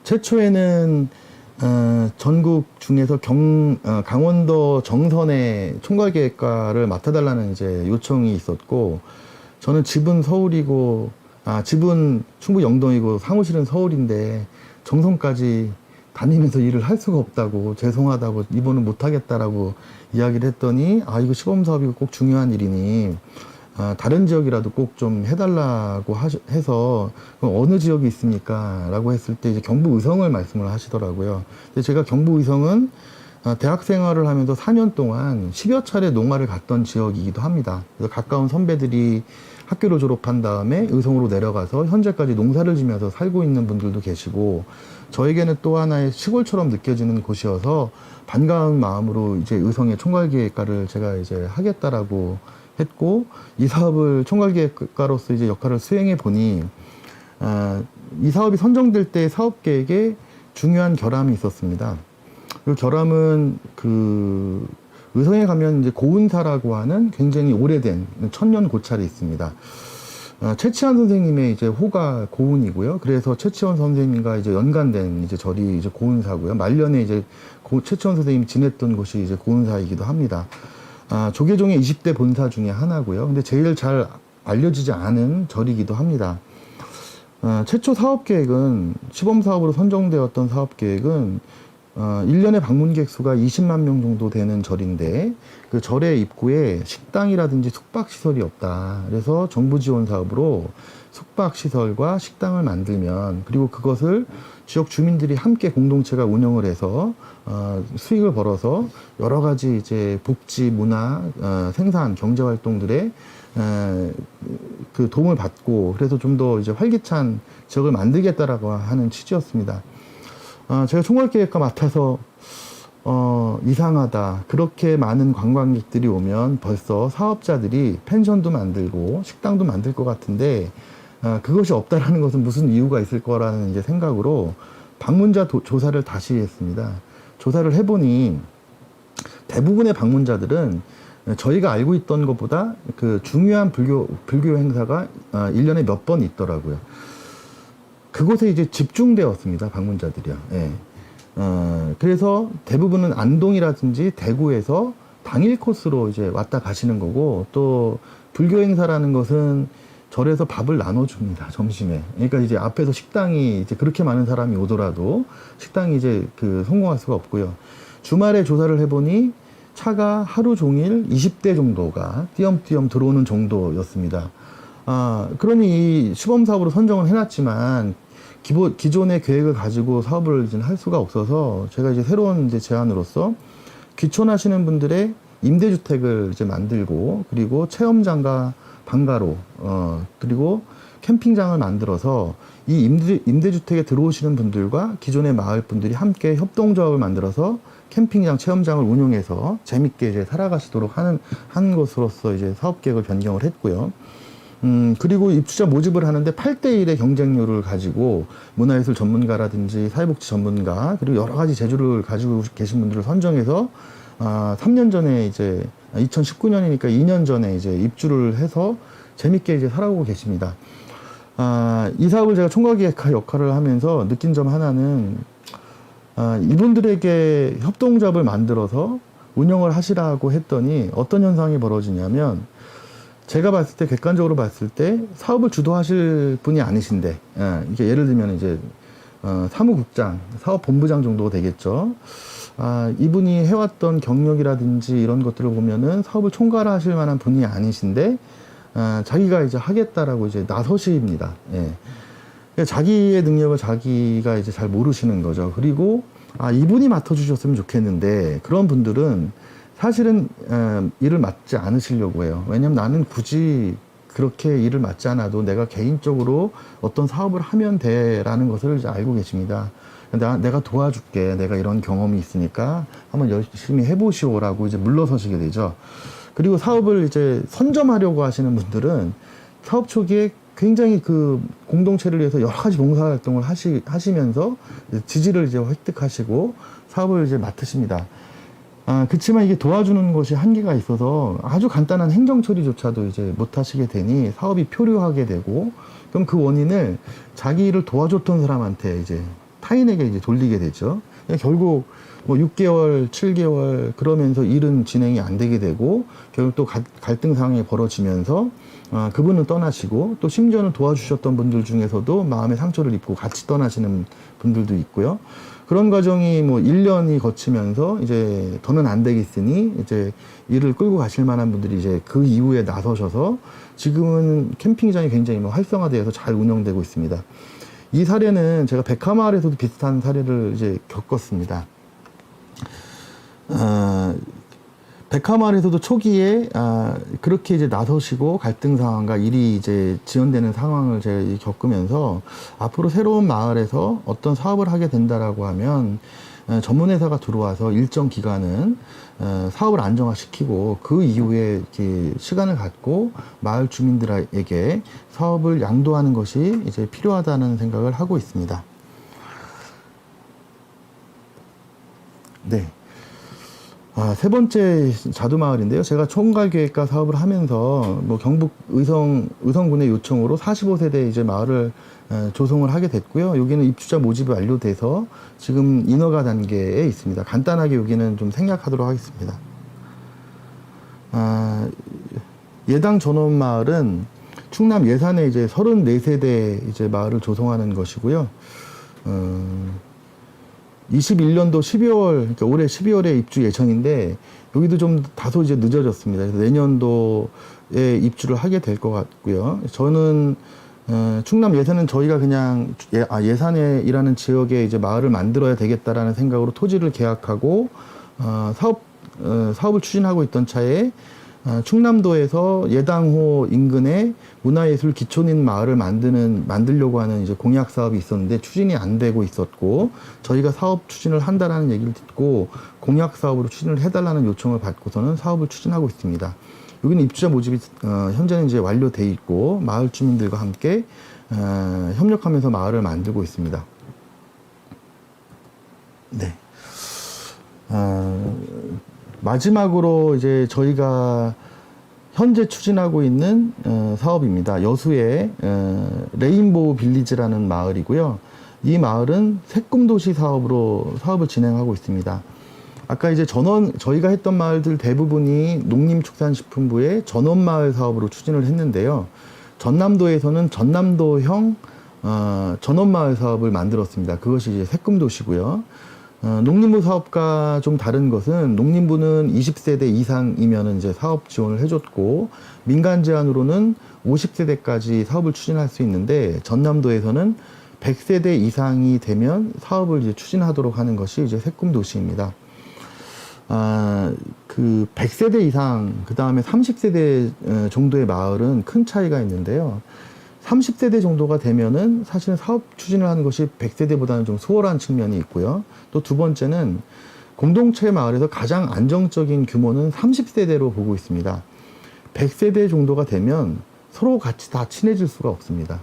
최초에는 전국 중에서 강원도 정선의 총괄 계획과를 맡아달라는 이제 요청이 있었고, 저는 집은 서울이고, 집은 충북 영동이고 사무실은 서울인데 정선까지 다니면서 일을 할 수가 없다고, 죄송하다고, 이번은 못하겠다라고 이야기를 했더니, 이거 시범사업이고 꼭 중요한 일이니 다른 지역이라도 꼭 좀 해달라고 해서, 어느 지역이 있습니까? 라고 했을 때 이제 경북 의성을 말씀을 하시더라고요. 근데 제가 경북 의성은 대학 생활을 하면서 4년 동안 10여 차례 농가를 갔던 지역이기도 합니다. 그래서 가까운 선배들이 학교를 졸업한 다음에 의성으로 내려가서 현재까지 농사를 지면서 살고 있는 분들도 계시고, 저에게는 또 하나의 시골처럼 느껴지는 곳이어서 반가운 마음으로 이제 의성의 총괄기획과를 제가 이제 하겠다라고 했고, 이 사업을 총괄기획과로서 이제 역할을 수행해 보니, 이 사업이 선정될 때 사업 계획에 중요한 결함이 있었습니다. 그 결함은 의성에 가면 이제 고운사라고 하는 굉장히 오래된 천년 고찰이 있습니다. 최치환 선생님의 이제 호가 고운이고요. 그래서 최치환 선생님과 이제 연관된 이제 절이 이제 고운사고요. 말년에 이제 최치환 선생님이 지냈던 곳이 이제 고운사이기도 합니다. 조계종의 20대 본사 중에 하나고요. 근데 제일 잘 알려지지 않은 절이기도 합니다. 최초 사업 계획은, 시범 사업으로 선정되었던 사업 계획은 1년에 방문객 수가 20만 명 정도 되는 절인데, 그 절의 입구에 식당이라든지 숙박시설이 없다. 그래서 정부 지원 사업으로 숙박시설과 식당을 만들면, 그리고 그것을 지역 주민들이 함께 공동체가 운영을 해서 수익을 벌어서 여러 가지 이제 복지, 문화, 생산, 경제 활동들에 그 도움을 받고, 그래서 좀 더 이제 활기찬 지역을 만들겠다라고 하는 취지였습니다. 제가 총괄계획과 맡아서 이상하다. 그렇게 많은 관광객들이 오면 벌써 사업자들이 펜션도 만들고 식당도 만들 것 같은데, 그것이 없다라는 것은 무슨 이유가 있을 거라는 이제 생각으로 방문자 조사를 다시 했습니다. 조사를 해보니 대부분의 방문자들은 저희가 알고 있던 것보다 그 중요한 불교 행사가 1년에 몇 번 있더라고요. 그곳에 이제 집중되었습니다, 방문자들이요. 예. 그래서 대부분은 안동이라든지 대구에서 당일 코스로 이제 왔다 가시는 거고, 또 불교 행사라는 것은 절에서 밥을 나눠줍니다, 점심에. 그러니까 이제 앞에서 식당이 이제 그렇게 많은 사람이 오더라도 식당이 이제 성공할 수가 없고요. 주말에 조사를 해보니 차가 하루 종일 20대 정도가 띄엄띄엄 들어오는 정도였습니다. 그러니 이 시범 사업으로 선정을 해놨지만 기존의 계획을 가지고 사업을 이제 할 수가 없어서 제가 이제 새로운 이제 제안으로서 귀촌하시는 분들의 임대주택을 이제 만들고, 그리고 체험장과 방가로, 그리고 캠핑장을 만들어서 이 임대주택에 들어오시는 분들과 기존의 마을 분들이 함께 협동조합을 만들어서 캠핑장, 체험장을 운영해서 재밌게 이제 살아가시도록 한 것으로서 이제 사업 계획을 변경을 했고요. 그리고 입주자 모집을 하는데 8대1의 경쟁률을 가지고 문화예술 전문가라든지 사회복지 전문가, 그리고 여러 가지 재주를 가지고 계신 분들을 선정해서 3년 전에 이제 2019년이니까 2년 전에 이제 입주를 해서 재밌게 이제 살아오고 계십니다. 이 사업을 제가 총괄기획사 역할을 하면서 느낀 점 하나는, 이분들에게 협동조합을 만들어서 운영을 하시라고 했더니 어떤 현상이 벌어지냐면, 제가 봤을 때, 객관적으로 봤을 때 사업을 주도하실 분이 아니신데, 이게 예를 들면 이제 사무국장, 사업본부장 정도 되겠죠. 이분이 해왔던 경력이라든지 이런 것들을 보면은 사업을 총괄하실 만한 분이 아니신데, 자기가 이제 하겠다라고 이제 나서십니다. 예. 자기의 능력을 자기가 이제 잘 모르시는 거죠. 그리고 이분이 맡아주셨으면 좋겠는데, 그런 분들은 사실은 일을 맡지 않으시려고 해요. 왜냐면 나는 굳이 그렇게 일을 맡지 않아도 내가 개인적으로 어떤 사업을 하면 돼라는 것을 이제 알고 계십니다. 내가 도와줄게. 내가 이런 경험이 있으니까 한번 열심히 해보시오라고 이제 물러서시게 되죠. 그리고 사업을 이제 선점하려고 하시는 분들은 사업 초기에 굉장히 공동체를 위해서 여러 가지 봉사활동을 하시면서 지지를 이제 획득하시고 사업을 이제 맡으십니다. 그치만 이게 도와주는 것이 한계가 있어서 아주 간단한 행정 처리조차도 이제 못 하시게 되니 사업이 표류하게 되고, 그럼 그 원인을 자기 일을 도와줬던 사람한테 이제 타인에게 이제 돌리게 되죠. 결국 뭐 6개월, 7개월 그러면서 일은 진행이 안 되게 되고, 결국 또 갈등 상황이 벌어지면서 그분은 떠나시고, 또 심지어는 도와주셨던 분들 중에서도 마음의 상처를 입고 같이 떠나시는 분들도 있고요. 그런 과정이 뭐 1년이 거치면서 이제 더는 안 되겠으니 이제 일을 끌고 가실 만한 분들이 이제 그 이후에 나서셔서 지금은 캠핑장이 굉장히 뭐 활성화되어서 잘 운영되고 있습니다. 이 사례는 제가 백화마을에서도 비슷한 사례를 이제 겪었습니다. 백화마을에서도 초기에 그렇게 이제 나서시고 갈등 상황과 일이 이제 지연되는 상황을 제가 겪으면서, 앞으로 새로운 마을에서 어떤 사업을 하게 된다라고 하면 전문회사가 들어와서 일정 기간은 사업을 안정화시키고 그 이후에 이렇게 시간을 갖고 마을 주민들에게 사업을 양도하는 것이 이제 필요하다는 생각을 하고 있습니다. 네. 세 번째 자두마을인데요. 제가 총괄계획과 사업을 하면서 뭐 경북 의성군의 요청으로 45세대 이제 마을을 조성을 하게 됐고요. 여기는 입주자 모집이 완료돼서 지금 인허가 단계에 있습니다. 간단하게 여기는 좀 생략하도록 하겠습니다. 예당 전원마을은 충남 예산에 이제 34세대 이제 마을을 조성하는 것이고요. 21년도 12월, 그러니까 올해 12월에 입주 예정인데, 여기도 좀 다소 이제 늦어졌습니다. 그래서 내년도에 입주를 하게 될 것 같고요. 저는, 충남 예산은 저희가 그냥 예산에 일하는 지역에 이제 마을을 만들어야 되겠다라는 생각으로 토지를 계약하고, 사업을 추진하고 있던 차에, 충남도에서 예당호 인근에 문화예술 기촌인 마을을 만들려고 하는 이제 공약 사업이 있었는데 추진이 안 되고 있었고, 저희가 사업 추진을 한다라는 얘기를 듣고 공약 사업으로 추진을 해달라는 요청을 받고서는 사업을 추진하고 있습니다. 여기는 입주자 모집이 현재는 이제 완료돼 있고 마을 주민들과 함께 협력하면서 마을을 만들고 있습니다. 네. 마지막으로 이제 저희가 현재 추진하고 있는 사업입니다. 여수의 레인보우 빌리지라는 마을이고요. 이 마을은 새꿈도시 사업을 진행하고 있습니다. 아까 이제 저희가 했던 마을들 대부분이 농림축산식품부의 전원마을 사업으로 추진을 했는데요. 전남도에서는 전남도형 전원마을 사업을 만들었습니다. 그것이 이제 새꿈도시고요. 농림부 사업과 좀 다른 것은 농림부는 20세대 이상이면 이제 사업 지원을 해줬고 민간 제한으로는 50세대까지 사업을 추진할 수 있는데 전남도에서는 100세대 이상이 되면 사업을 이제 추진하도록 하는 것이 이제 새꿈도시입니다. 그 100세대 이상, 그 다음에 30세대 정도의 마을은 큰 차이가 있는데요. 30세대 정도가 되면은 사실은 사업 추진을 하는 것이 100세대보다는 좀 수월한 측면이 있고요. 또 두 번째는 공동체 마을에서 가장 안정적인 규모는 30세대로 보고 있습니다. 100세대 정도가 되면 서로 같이 다 친해질 수가 없습니다.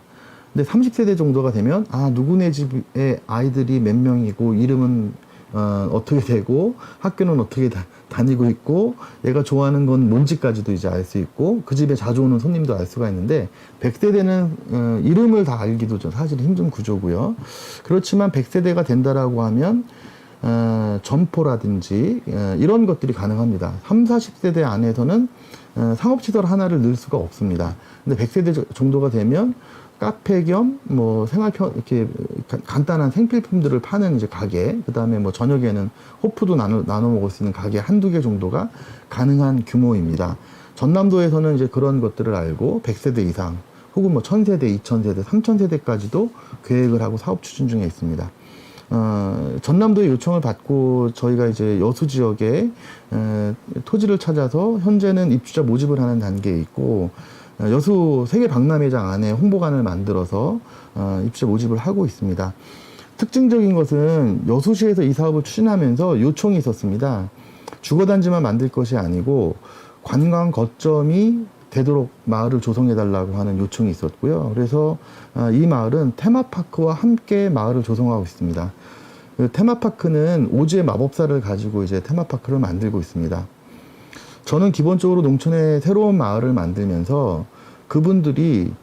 근데 30세대 정도가 되면 누구네 집에 아이들이 몇 명이고 이름은 어떻게 되고 학교는 어떻게 다니고 있고 얘가 좋아하는 건 뭔지까지도 이제 알 수 있고 그 집에 자주 오는 손님도 알 수가 있는데 100세대는 이름을 다 알기도 좀 사실 힘든 구조고요. 그렇지만 100세대가 된다라고 하면 점포라든지 이런 것들이 가능합니다. 3, 40세대 안에서는 상업시설 하나를 넣을 수가 없습니다. 근데 100세대 정도가 되면 카페 겸 뭐 이렇게 간단한 생필품들을 파는 이제 가게, 그 다음에 뭐 저녁에는 호프도 나눠 먹을 수 있는 가게 한두 개 정도가 가능한 규모입니다. 전남도에서는 이제 그런 것들을 알고 100세대 이상 혹은 뭐 1000세대, 2000세대, 3000세대까지도 계획을 하고 사업 추진 중에 있습니다. 전남도의 요청을 받고 저희가 이제 여수 지역에 토지를 찾아서 현재는 입주자 모집을 하는 단계에 있고 여수 세계박람회장 안에 홍보관을 만들어서 입주자 모집을 하고 있습니다. 특징적인 것은 여수시에서 이 사업을 추진하면서 요청이 있었습니다. 주거단지만 만들 것이 아니고 관광 거점이 되도록 마을을 조성해달라고 하는 요청이 있었고요. 그래서 이 마을은 테마파크와 함께 마을을 조성하고 있습니다. 그 테마파크는 오즈의 마법사를 가지고 이제 테마파크를 만들고 있습니다. 저는 기본적으로 농촌에 새로운 마을을 만들면서 그분들이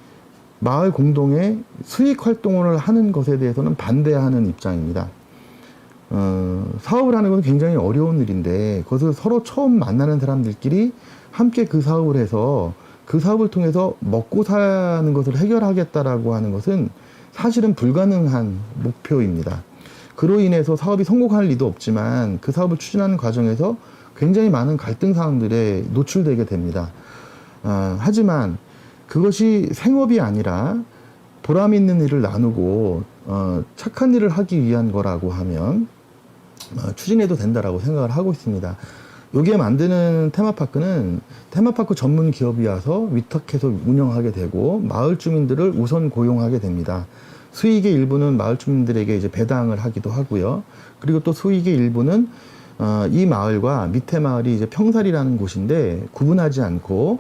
마을 공동의 수익 활동을 하는 것에 대해서는 반대하는 입장입니다. 사업을 하는 건 굉장히 어려운 일인데 그것을 서로 처음 만나는 사람들끼리 함께 그 사업을 해서 그 사업을 통해서 먹고 사는 것을 해결하겠다라고 하는 것은 사실은 불가능한 목표입니다. 그로 인해서 사업이 성공할 리도 없지만 그 사업을 추진하는 과정에서 굉장히 많은 갈등 사항들에 노출되게 됩니다. 하지만 그것이 생업이 아니라 보람 있는 일을 나누고 착한 일을 하기 위한 거라고 하면 추진해도 된다라고 생각을 하고 있습니다. 여기에 만드는 테마파크는 테마파크 전문 기업이 와서 위탁해서 운영하게 되고 마을 주민들을 우선 고용하게 됩니다. 수익의 일부는 마을 주민들에게 이제 배당을 하기도 하고요. 그리고 또 수익의 일부는 이 마을과 밑에 마을이 이제 평살이라는 곳인데 구분하지 않고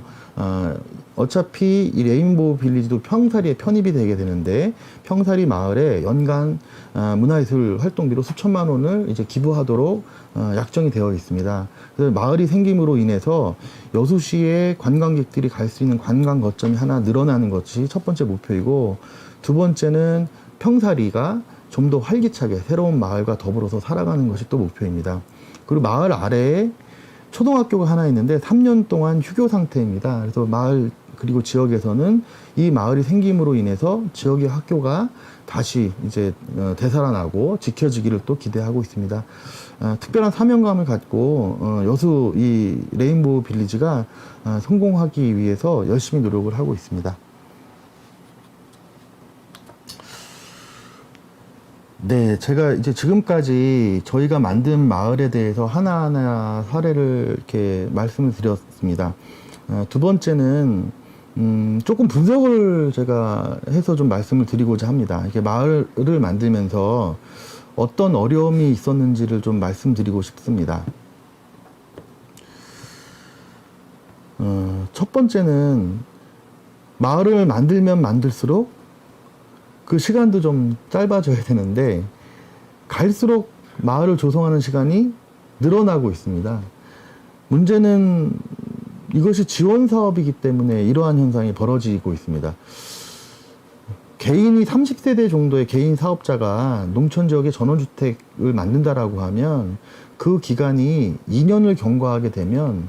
어차피 이 레인보우 빌리지도 평사리에 편입이 되게 되는데 평사리 마을에 연간 문화예술 활동비로 수천만 원을 이제 기부하도록 약정이 되어 있습니다. 그래서 마을이 생김으로 인해서 여수시에 관광객들이 갈 수 있는 관광 거점이 하나 늘어나는 것이 첫 번째 목표이고 두 번째는 평사리가 좀 더 활기차게 새로운 마을과 더불어서 살아가는 것이 또 목표입니다. 그리고 마을 아래에 초등학교가 하나 있는데 3년 동안 휴교 상태입니다. 그래서 마을 그리고 지역에서는 이 마을이 생김으로 인해서 지역의 학교가 다시 이제 되살아나고 지켜지기를 또 기대하고 있습니다. 특별한 사명감을 갖고 여수 이 레인보우 빌리지가 성공하기 위해서 열심히 노력을 하고 있습니다. 네, 제가 이제 지금까지 저희가 만든 마을에 대해서 하나하나 사례를 이렇게 말씀을 드렸습니다. 두 번째는 조금 분석을 제가 해서 좀 말씀을 드리고자 합니다. 이렇게 마을을 만들면서 어떤 어려움이 있었는지를 좀 말씀드리고 싶습니다. 첫 번째는 마을을 만들면 만들수록 그 시간도 좀 짧아져야 되는데 갈수록 마을을 조성하는 시간이 늘어나고 있습니다. 문제는 이것이 지원 사업이기 때문에 이러한 현상이 벌어지고 있습니다. 개인이 30세대 정도의 개인 사업자가 농촌 지역에 전원주택을 만든다라고 하면 그 기간이 2년을 경과하게 되면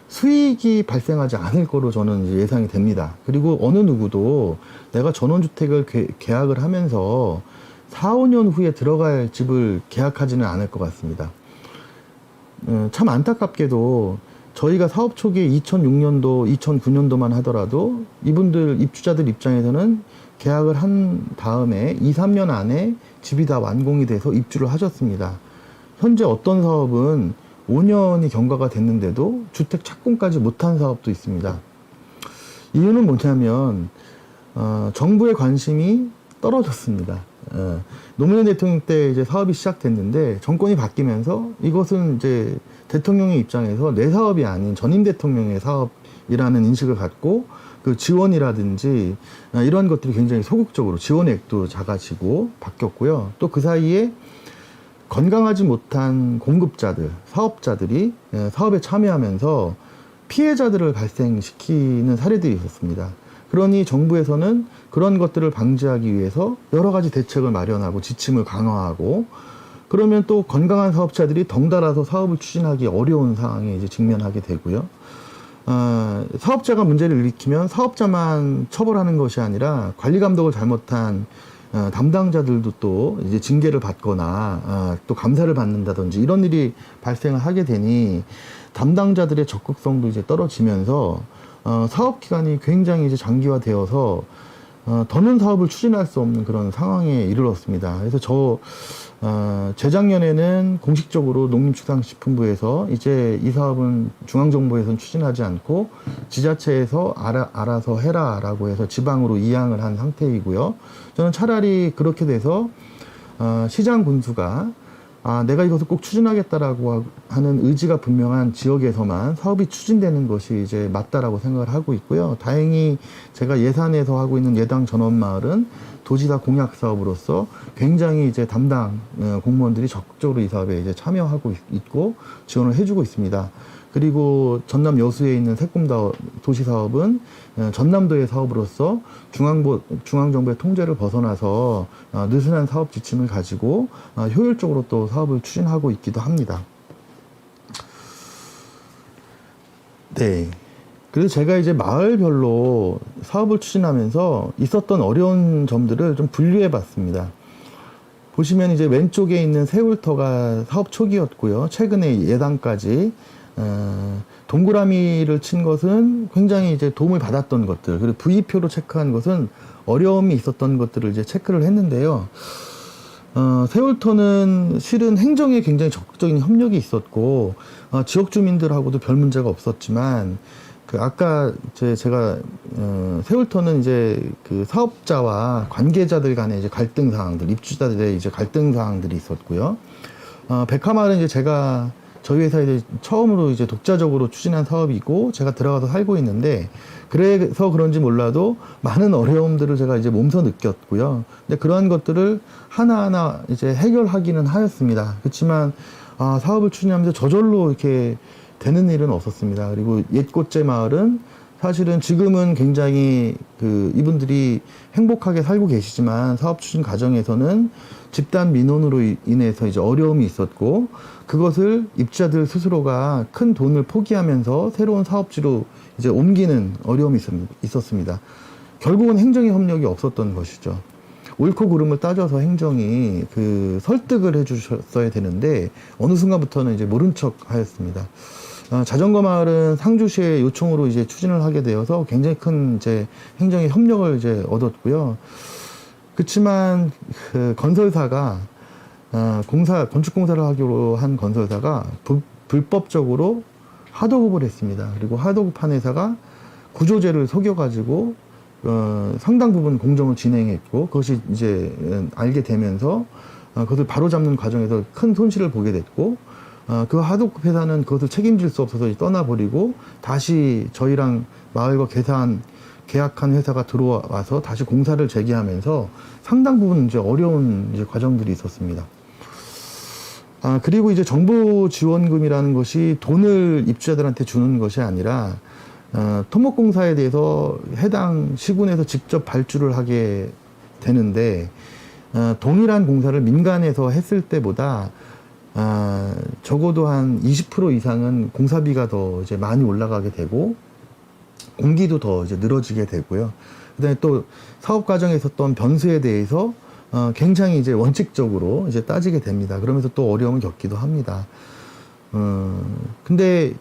수익이 발생하지 않을 거로 저는 이제 예상이 됩니다. 그리고 어느 누구도 내가 전원주택을 계약을 하면서 4, 5년 후에 들어갈 집을 계약하지는 않을 것 같습니다. 참 안타깝게도 저희가 사업 초기에 2006년도, 2009년도만 하더라도 이분들 입주자들 입장에서는 계약을 한 다음에 2, 3년 안에 집이 다 완공이 돼서 입주를 하셨습니다. 현재 어떤 사업은 5년이 경과가 됐는데도 주택 착공까지 못한 사업도 있습니다. 이유는 뭐냐면 정부의 관심이 떨어졌습니다. 노무현 대통령 때 이제 사업이 시작됐는데 정권이 바뀌면서 이것은 이제 대통령의 입장에서 내 사업이 아닌 전임 대통령의 사업이라는 인식을 갖고 그 지원이라든지 이런 것들이 굉장히 소극적으로 지원액도 작아지고 바뀌었고요. 또 그 사이에 건강하지 못한 공급자들, 사업자들이 사업에 참여하면서 피해자들을 발생시키는 사례들이 있었습니다. 그러니 정부에서는 그런 것들을 방지하기 위해서 여러 가지 대책을 마련하고 지침을 강화하고 그러면 또 건강한 사업자들이 덩달아서 사업을 추진하기 어려운 상황에 이제 직면하게 되고요. 사업자가 문제를 일으키면 사업자만 처벌하는 것이 아니라 관리 감독을 잘못한 담당자들도 또 이제 징계를 받거나 또 감사를 받는다든지 이런 일이 발생을 하게 되니 담당자들의 적극성도 이제 떨어지면서 사업 기간이 굉장히 이제 장기화되어서 더는 사업을 추진할 수 없는 그런 상황에 이르렀습니다. 그래서 재작년에는 공식적으로 농림축산식품부에서 이제 이 사업은 중앙정부에서는 추진하지 않고 지자체에서 알아서 해라라고 해서 지방으로 이양을 한 상태이고요. 저는 차라리 그렇게 돼서 시장 군수가 내가 이것을 꼭 추진하겠다라고 하는 의지가 분명한 지역에서만 사업이 추진되는 것이 이제 맞다라고 생각을 하고 있고요. 다행히 제가 예산에서 하고 있는 예당 전원마을은 도지사 공약 사업으로서 굉장히 이제 담당 공무원들이 적극적으로 이 사업에 이제 참여하고 있고 지원을 해주고 있습니다. 그리고 전남 여수에 있는 새꿈다 도시 사업은 전남도의 사업으로서 중앙정부의 통제를 벗어나서 느슨한 사업 지침을 가지고 효율적으로 또 사업을 추진하고 있기도 합니다. 네. 그래서 제가 이제 마을별로 사업을 추진하면서 있었던 어려운 점들을 좀 분류해 봤습니다. 보시면 이제 왼쪽에 있는 새울터가 사업 초기였고요. 최근에 예당까지 동그라미를 친 것은 굉장히 이제 도움을 받았던 것들, 그리고 V표로 체크한 것은 어려움이 있었던 것들을 이제 체크를 했는데요. 새울터는 실은 행정에 굉장히 적극적인 협력이 있었고, 지역 주민들하고도 별 문제가 없었지만, 아까 제가 새울터는 이제 그 사업자와 관계자들 간의 이제 갈등 사항들, 입주자들의 이제 갈등 사항들이 있었고요. 백화마을은 이제 저희 회사에 처음으로 이제 독자적으로 추진한 사업이고 제가 들어가서 살고 있는데 그래서 그런지 몰라도 많은 어려움들을 제가 이제 몸소 느꼈고요. 근데 그러한 것들을 하나하나 이제 해결하기는 하였습니다. 그렇지만 사업을 추진하면서 저절로 이렇게 되는 일은 없었습니다. 그리고 옛꽃제 마을은 사실은 지금은 굉장히 이분들이 행복하게 살고 계시지만 사업 추진 과정에서는 집단 민원으로 인해서 이제 어려움이 있었고 그것을 입주자들 스스로가 큰 돈을 포기하면서 새로운 사업지로 이제 옮기는 어려움이 있었습니다. 결국은 행정의 협력이 없었던 것이죠. 옳고 그름을 따져서 행정이 설득을 해주셨어야 되는데 어느 순간부터는 이제 모른 척 하였습니다. 자전거 마을은 상주시의 요청으로 이제 추진을 하게 되어서 굉장히 큰 이제 행정의 협력을 이제 얻었고요. 그렇지만 건설사가 건축공사를 하기로 한 건설사가 불법적으로 하도급을 했습니다. 그리고 하도급한 회사가 구조제를 속여가지고 상당 부분 공정을 진행했고 그것이 이제 알게 되면서 그것을 바로잡는 과정에서 큰 손실을 보게 됐고 그 하도급 회사는 그것을 책임질 수 없어서 떠나버리고 다시 저희랑 마을과 계약한 회사가 들어와서 다시 공사를 재개하면서 상당 부분 이제 어려운 이제 과정들이 있었습니다. 그리고 이제 정부 지원금이라는 것이 돈을 입주자들한테 주는 것이 아니라 토목공사에 대해서 해당 시군에서 직접 발주를 하게 되는데 동일한 공사를 민간에서 했을 때보다 적어도 한 20% 이상은 공사비가 더 이제 많이 올라가게 되고 공기도 더 이제 늘어지게 되고요. 그다음에 또 사업 과정에 있었던 변수에 대해서 굉장히 이제 원칙적으로 이제 따지게 됩니다. 그러면서 또 어려움을 겪기도 합니다. 근데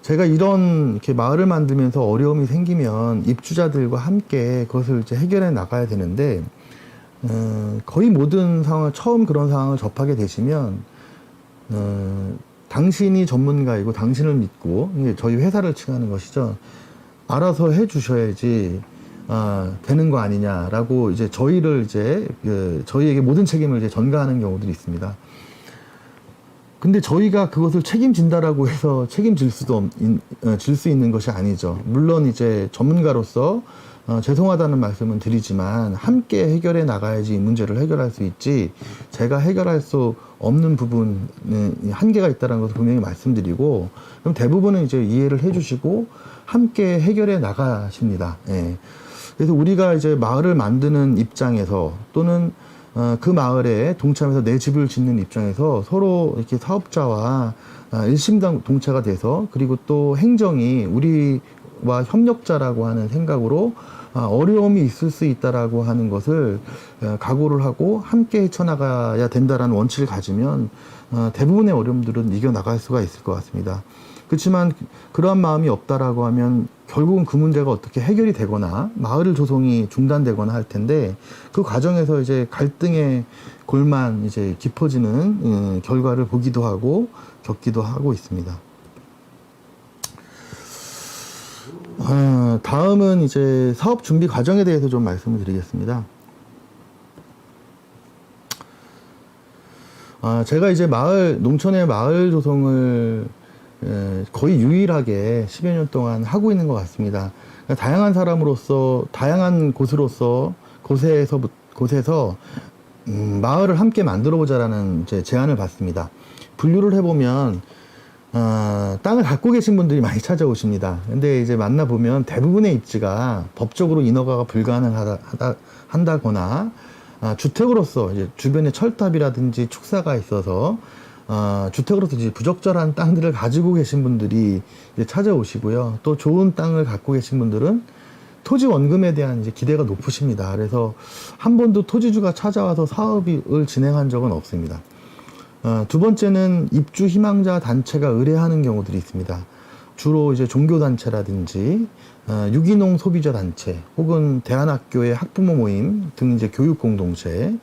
제가 이런 이렇게 마을을 만들면서 어려움이 생기면 입주자들과 함께 그것을 이제 해결해 나가야 되는데 거의 모든 상황을 처음 그런 상황을 접하게 되시면 당신이 전문가이고 당신을 믿고 이게 저희 회사를 칭하는 것이죠. 알아서 해 주셔야지 되는 거 아니냐라고 이제 저희를 이제 저희에게 모든 책임을 이제 전가하는 경우들이 있습니다. 근데 저희가 그것을 책임진다라고 해서 책임질 질 수 있는 것이 아니죠. 물론 이제 전문가로서 죄송하다는 말씀은 드리지만 함께 해결해 나가야지 이 문제를 해결할 수 있지 제가 해결할 수 없는 부분은 한계가 있다는 것을 분명히 말씀드리고 그럼 대부분은 이제 이해를 해주시고 함께 해결해 나가십니다. 예. 그래서 우리가 이제 마을을 만드는 입장에서 또는 그 마을에 동참해서 내 집을 짓는 입장에서 서로 이렇게 사업자와 일심동체가 돼서 그리고 또 행정이 우리와 협력자라고 하는 생각으로 어려움이 있을 수 있다라고 하는 것을 각오를 하고 함께 헤쳐나가야 된다라는 원칙을 가지면 대부분의 어려움들은 이겨나갈 수가 있을 것 같습니다. 그렇지만 그러한 마음이 없다라고 하면 결국은 그 문제가 어떻게 해결이 되거나 마을 조성이 중단되거나 할 텐데 그 과정에서 이제 갈등의 골만 이제 깊어지는 결과를 보기도 하고 겪기도 하고 있습니다. 다음은 이제 사업 준비 과정에 대해서 좀 말씀을 드리겠습니다. 제가 이제 농촌의 마을 조성을 거의 유일하게 10여 년 동안 하고 있는 것 같습니다. 그러니까 다양한 사람으로서, 다양한 곳에서 마을을 함께 만들어보자라는 이제 제안을 받습니다. 분류를 해보면, 땅을 갖고 계신 분들이 많이 찾아오십니다. 근데 이제 만나보면 대부분의 입지가 법적으로 인허가가 불가능하다거나, 주택으로서 이제 주변에 철탑이라든지 축사가 있어서 주택으로서 이제 부적절한 땅들을 가지고 계신 분들이 이제 찾아오시고요. 또 좋은 땅을 갖고 계신 분들은 토지 원금에 대한 이제 기대가 높으십니다. 그래서 한 번도 토지주가 찾아와서 사업을 진행한 적은 없습니다. 두 번째는 입주 희망자 단체가 의뢰하는 경우들이 있습니다. 주로 이제 종교단체라든지 유기농 소비자 단체 혹은 대안학교의 학부모 모임 등 이제 교육공동체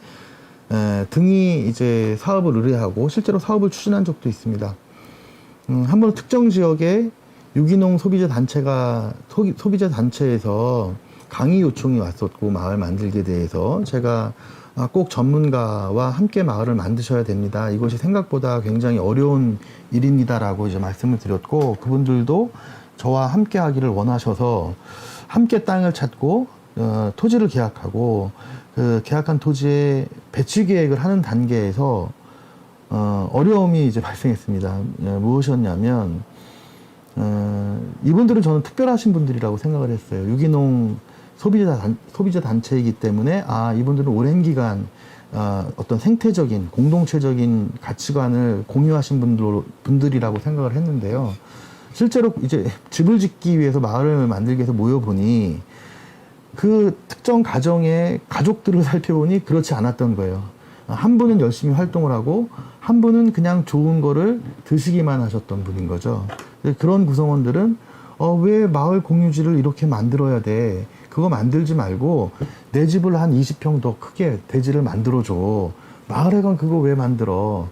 등이 이제 사업을 의뢰하고 실제로 사업을 추진한 적도 있습니다. 한번 특정 지역에 유기농 소비자 단체에서 강의 요청이 왔었고 마을 만들기에 대해서 제가 꼭 전문가와 함께 마을을 만드셔야 됩니다. 이것이 생각보다 굉장히 어려운 일입니다라고 이제 말씀을 드렸고 그분들도 저와 함께 하기를 원하셔서 함께 땅을 찾고 토지를 계약하고 그 계약한 토지의 배치 계획을 하는 단계에서 어려움이 이제 발생했습니다. 무엇이었냐면 이분들은 저는 특별하신 분들이라고 생각을 했어요. 유기농 소비자 단체이기 때문에 이분들은 오랜 기간 어떤 생태적인 공동체적인 가치관을 공유하신 분들이라고 생각을 했는데요. 실제로 이제 집을 짓기 위해서 마을을 만들기 위해서 모여보니 그 특정 가정의 가족들을 살펴보니 그렇지 않았던 거예요. 한 분은 열심히 활동을 하고 한 분은 그냥 좋은 거를 드시기만 하셨던 분인 거죠. 그런 구성원들은 왜 마을 공유지를 이렇게 만들어야 돼? 그거 만들지 말고 내 집을 한 20평 더 크게 대지를 만들어줘. 마을에 간 그거 왜 만들어?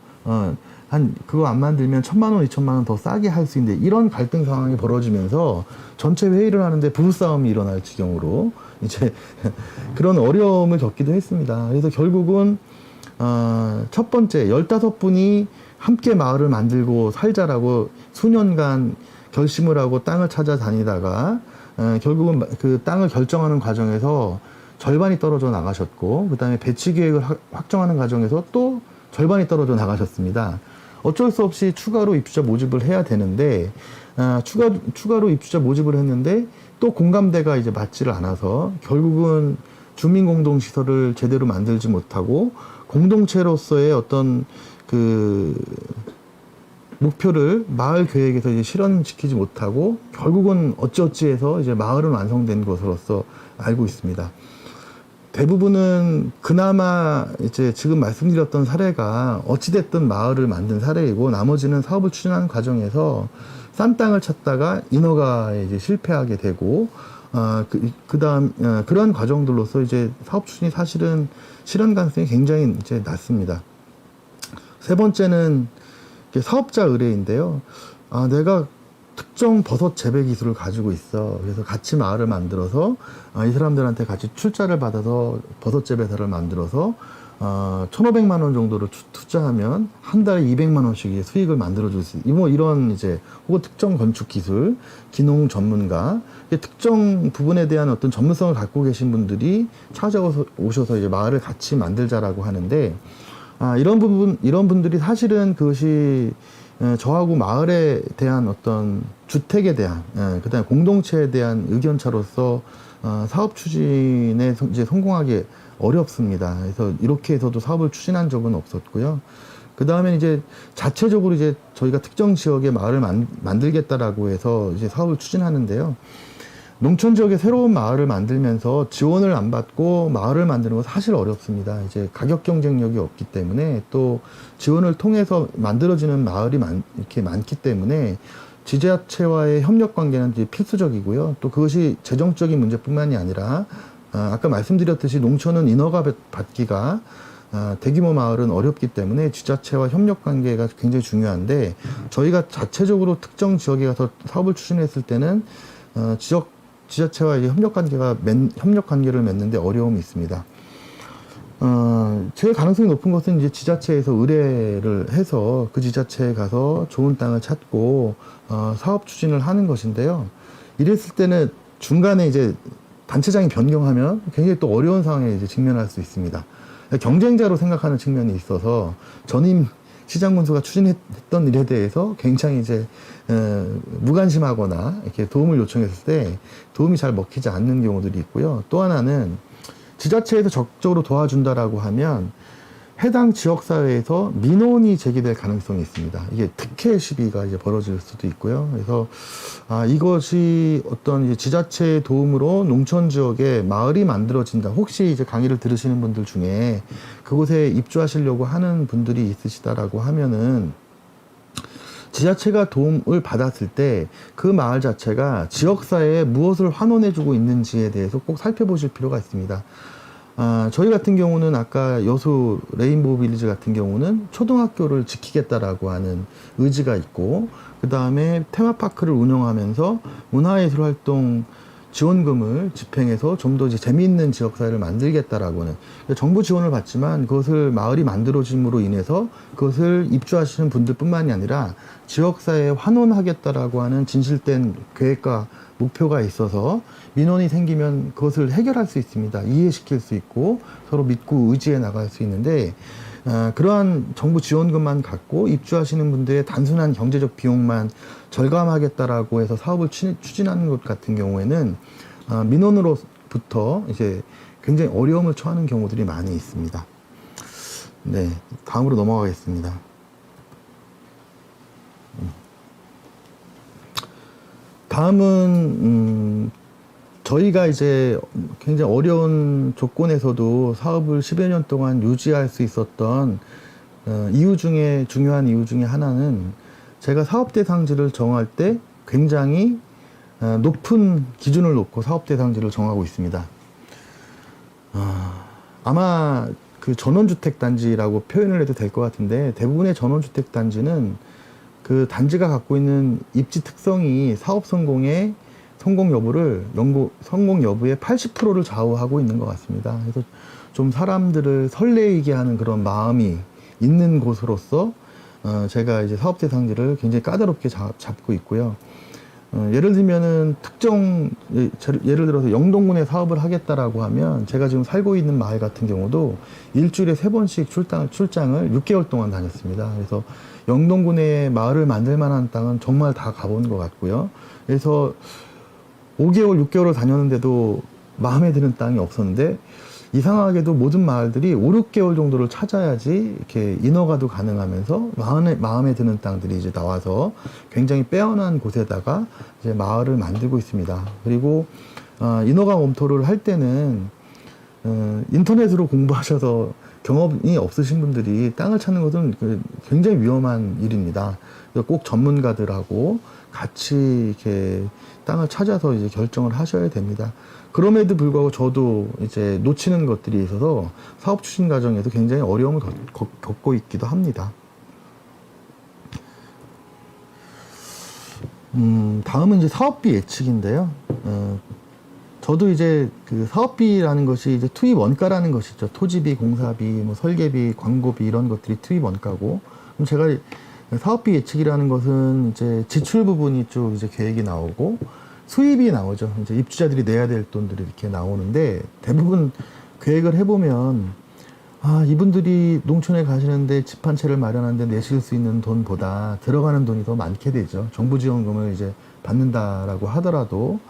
그거 안 만들면 1,000만 원, 2,000만 원 더 싸게 할 수 있는데 이런 갈등 상황이 벌어지면서 전체 회의를 하는데 부부싸움이 일어날 지경으로 이제 그런 어려움을 겪기도 했습니다. 그래서 결국은 첫 번째 15분이 함께 마을을 만들고 살자라고 수년간 결심을 하고 땅을 찾아다니다가 결국은 그 땅을 결정하는 과정에서 절반이 떨어져 나가셨고 그 다음에 배치 계획을 확정하는 과정에서 또 절반이 떨어져 나가셨습니다. 어쩔 수 없이 추가로 입주자 모집을 해야 되는데 추가로 입주자 모집을 했는데 또 공감대가 이제 맞지를 않아서 결국은 주민공동시설을 제대로 만들지 못하고 공동체로서의 어떤 그 목표를 마을 계획에서 이제 실현시키지 못하고 결국은 어찌어찌해서 이제 마을은 완성된 것으로서 알고 있습니다. 대부분은 그나마 이제 지금 말씀드렸던 사례가 어찌됐든 마을을 만든 사례이고 나머지는 사업을 추진하는 과정에서 싼 땅을 찾다가 인허가에 이제 실패하게 되고 그다음 그런 과정들로서 이제 사업 추진이 사실은 실현 가능성이 굉장히 이제 낮습니다. 세 번째는 사업자 의뢰인데요. 내가 특정 버섯 재배 기술을 가지고 있어. 그래서 같이 마을을 만들어서 이 사람들한테 같이 출자를 받아서 버섯 재배사를 만들어서 1,500만 원 정도를 투자하면 한 달에 200만 원씩의 수익을 만들어 줄 수 있는 뭐 이런 이제 혹은 특정 건축 기술, 기농 전문가, 특정 부분에 대한 어떤 전문성을 갖고 계신 분들이 찾아오셔서 이제 마을을 같이 만들자라고 하는데 이런 분들이 사실은 그것이 저하고 마을에 대한 어떤 주택에 대한, 그다음에 공동체에 대한 의견차로서 사업 추진에 이제 성공하기 어렵습니다. 그래서 이렇게 해서도 사업을 추진한 적은 없었고요. 그 다음에 이제 자체적으로 이제 저희가 특정 지역에 마을을 만들겠다라고 해서 이제 사업을 추진하는데요. 농촌 지역에 새로운 마을을 만들면서 지원을 안 받고 마을을 만드는 건 사실 어렵습니다. 이제 가격 경쟁력이 없기 때문에 또 지원을 통해서 만들어지는 마을이 이렇게 많기 때문에 지자체와의 협력 관계는 이제 필수적이고요. 또 그것이 재정적인 문제뿐만이 아니라 아까 말씀드렸듯이 농촌은 인허가 받기가 대규모 마을은 어렵기 때문에 지자체와 협력 관계가 굉장히 중요한데 저희가 자체적으로 특정 지역에 가서 사업을 추진했을 때는 지자체와 이제 협력 관계를 맺는데 어려움이 있습니다. 제일 가능성이 높은 것은 이제 지자체에서 의뢰를 해서 그 지자체에 가서 좋은 땅을 찾고 사업 추진을 하는 것인데요. 이랬을 때는 중간에 이제 단체장이 변경하면 굉장히 또 어려운 상황에 이제 직면할 수 있습니다. 경쟁자로 생각하는 측면이 있어서 전임 시장 군수가 추진했던 일에 대해서 굉장히 이제 무관심하거나 이렇게 도움을 요청했을 때 도움이 잘 먹히지 않는 경우들이 있고요. 또 하나는 지자체에서 적극적으로 도와준다라고 하면 해당 지역사회에서 민원이 제기될 가능성이 있습니다. 이게 특혜 시비가 이제 벌어질 수도 있고요. 그래서 이것이 어떤 이제 지자체의 도움으로 농촌 지역에 마을이 만들어진다. 혹시 이제 강의를 들으시는 분들 중에 그곳에 입주하시려고 하는 분들이 있으시다라고 하면은 지자체가 도움을 받았을 때 그 마을 자체가 지역사회에 무엇을 환원해주고 있는지에 대해서 꼭 살펴보실 필요가 있습니다. 저희 같은 경우는 아까 여수 레인보우 빌리지 같은 경우는 초등학교를 지키겠다라고 하는 의지가 있고 그 다음에 테마파크를 운영하면서 문화예술 활동 지원금을 집행해서 좀 더 이제 재미있는 지역사회를 만들겠다라고 하는 정부 지원을 받지만 그것을 마을이 만들어짐으로 인해서 그것을 입주하시는 분들뿐만이 아니라 지역사회에 환원하겠다라고 하는 진실된 계획과 목표가 있어서 민원이 생기면 그것을 해결할 수 있습니다. 이해시킬 수 있고 서로 믿고 의지해 나갈 수 있는데 그러한 정부 지원금만 갖고 입주하시는 분들의 단순한 경제적 비용만 절감하겠다라고 해서 사업을 추진하는 것 같은 경우에는 민원으로부터 이제 굉장히 어려움을 처하는 경우들이 많이 있습니다. 네, 다음으로 넘어가겠습니다. 다음은 저희가 이제 굉장히 어려운 조건에서도 사업을 10여 년 동안 유지할 수 있었던 중요한 이유 중에 하나는 제가 사업 대상지를 정할 때 굉장히 높은 기준을 놓고 사업 대상지를 정하고 있습니다. 아마 그 전원주택 단지라고 표현을 해도 될 것 같은데 대부분의 전원주택 단지는 그 단지가 갖고 있는 입지 특성이 사업 성공 여부의 80%를 좌우하고 있는 것 같습니다. 그래서 좀 사람들을 설레이게 하는 그런 마음이 있는 곳으로서 제가 이제 사업 대상지를 굉장히 까다롭게 잡고 있고요. 예를 들면은 예를 들어서 영동군에 사업을 하겠다라고 하면 제가 지금 살고 있는 마을 같은 경우도 일주일에 3번씩 출장을 6개월 동안 다녔습니다. 그래서 영동군에 마을을 만들 만한 땅은 정말 다 가본 것 같고요. 그래서 5개월, 6개월을 다녔는데도 마음에 드는 땅이 없었는데 이상하게도 모든 마을들이 5, 6개월 정도를 찾아야지 이렇게 인허가도 가능하면서 마음에 드는 땅들이 이제 나와서 굉장히 빼어난 곳에다가 이제 마을을 만들고 있습니다. 그리고 인허가 검토를 할 때는 인터넷으로 공부하셔서 경험이 없으신 분들이 땅을 찾는 것은 굉장히 위험한 일입니다. 꼭 전문가들하고 같이 이렇게 땅을 찾아서 이제 결정을 하셔야 됩니다. 그럼에도 불구하고 저도 이제 놓치는 것들이 있어서 사업 추진 과정에서 굉장히 어려움을 겪고 있기도 합니다. 다음은 이제 사업비 예측인데요. 저도 이제 그 사업비라는 것이 이제 투입 원가라는 것이죠. 토지비, 공사비, 뭐 설계비, 광고비 이런 것들이 투입 원가고, 그럼 제가 사업비 예측이라는 것은 이제 지출 부분이 쭉 이제 계획이 나오고 수입이 나오죠. 이제 입주자들이 내야 될 돈들이 이렇게 나오는데, 대부분 계획을 해보면 이분들이 농촌에 가시는데 집 한 채를 마련하는데 내실 수 있는 돈보다 들어가는 돈이 더 많게 되죠. 정부 지원금을 이제 받는다라고 하더라도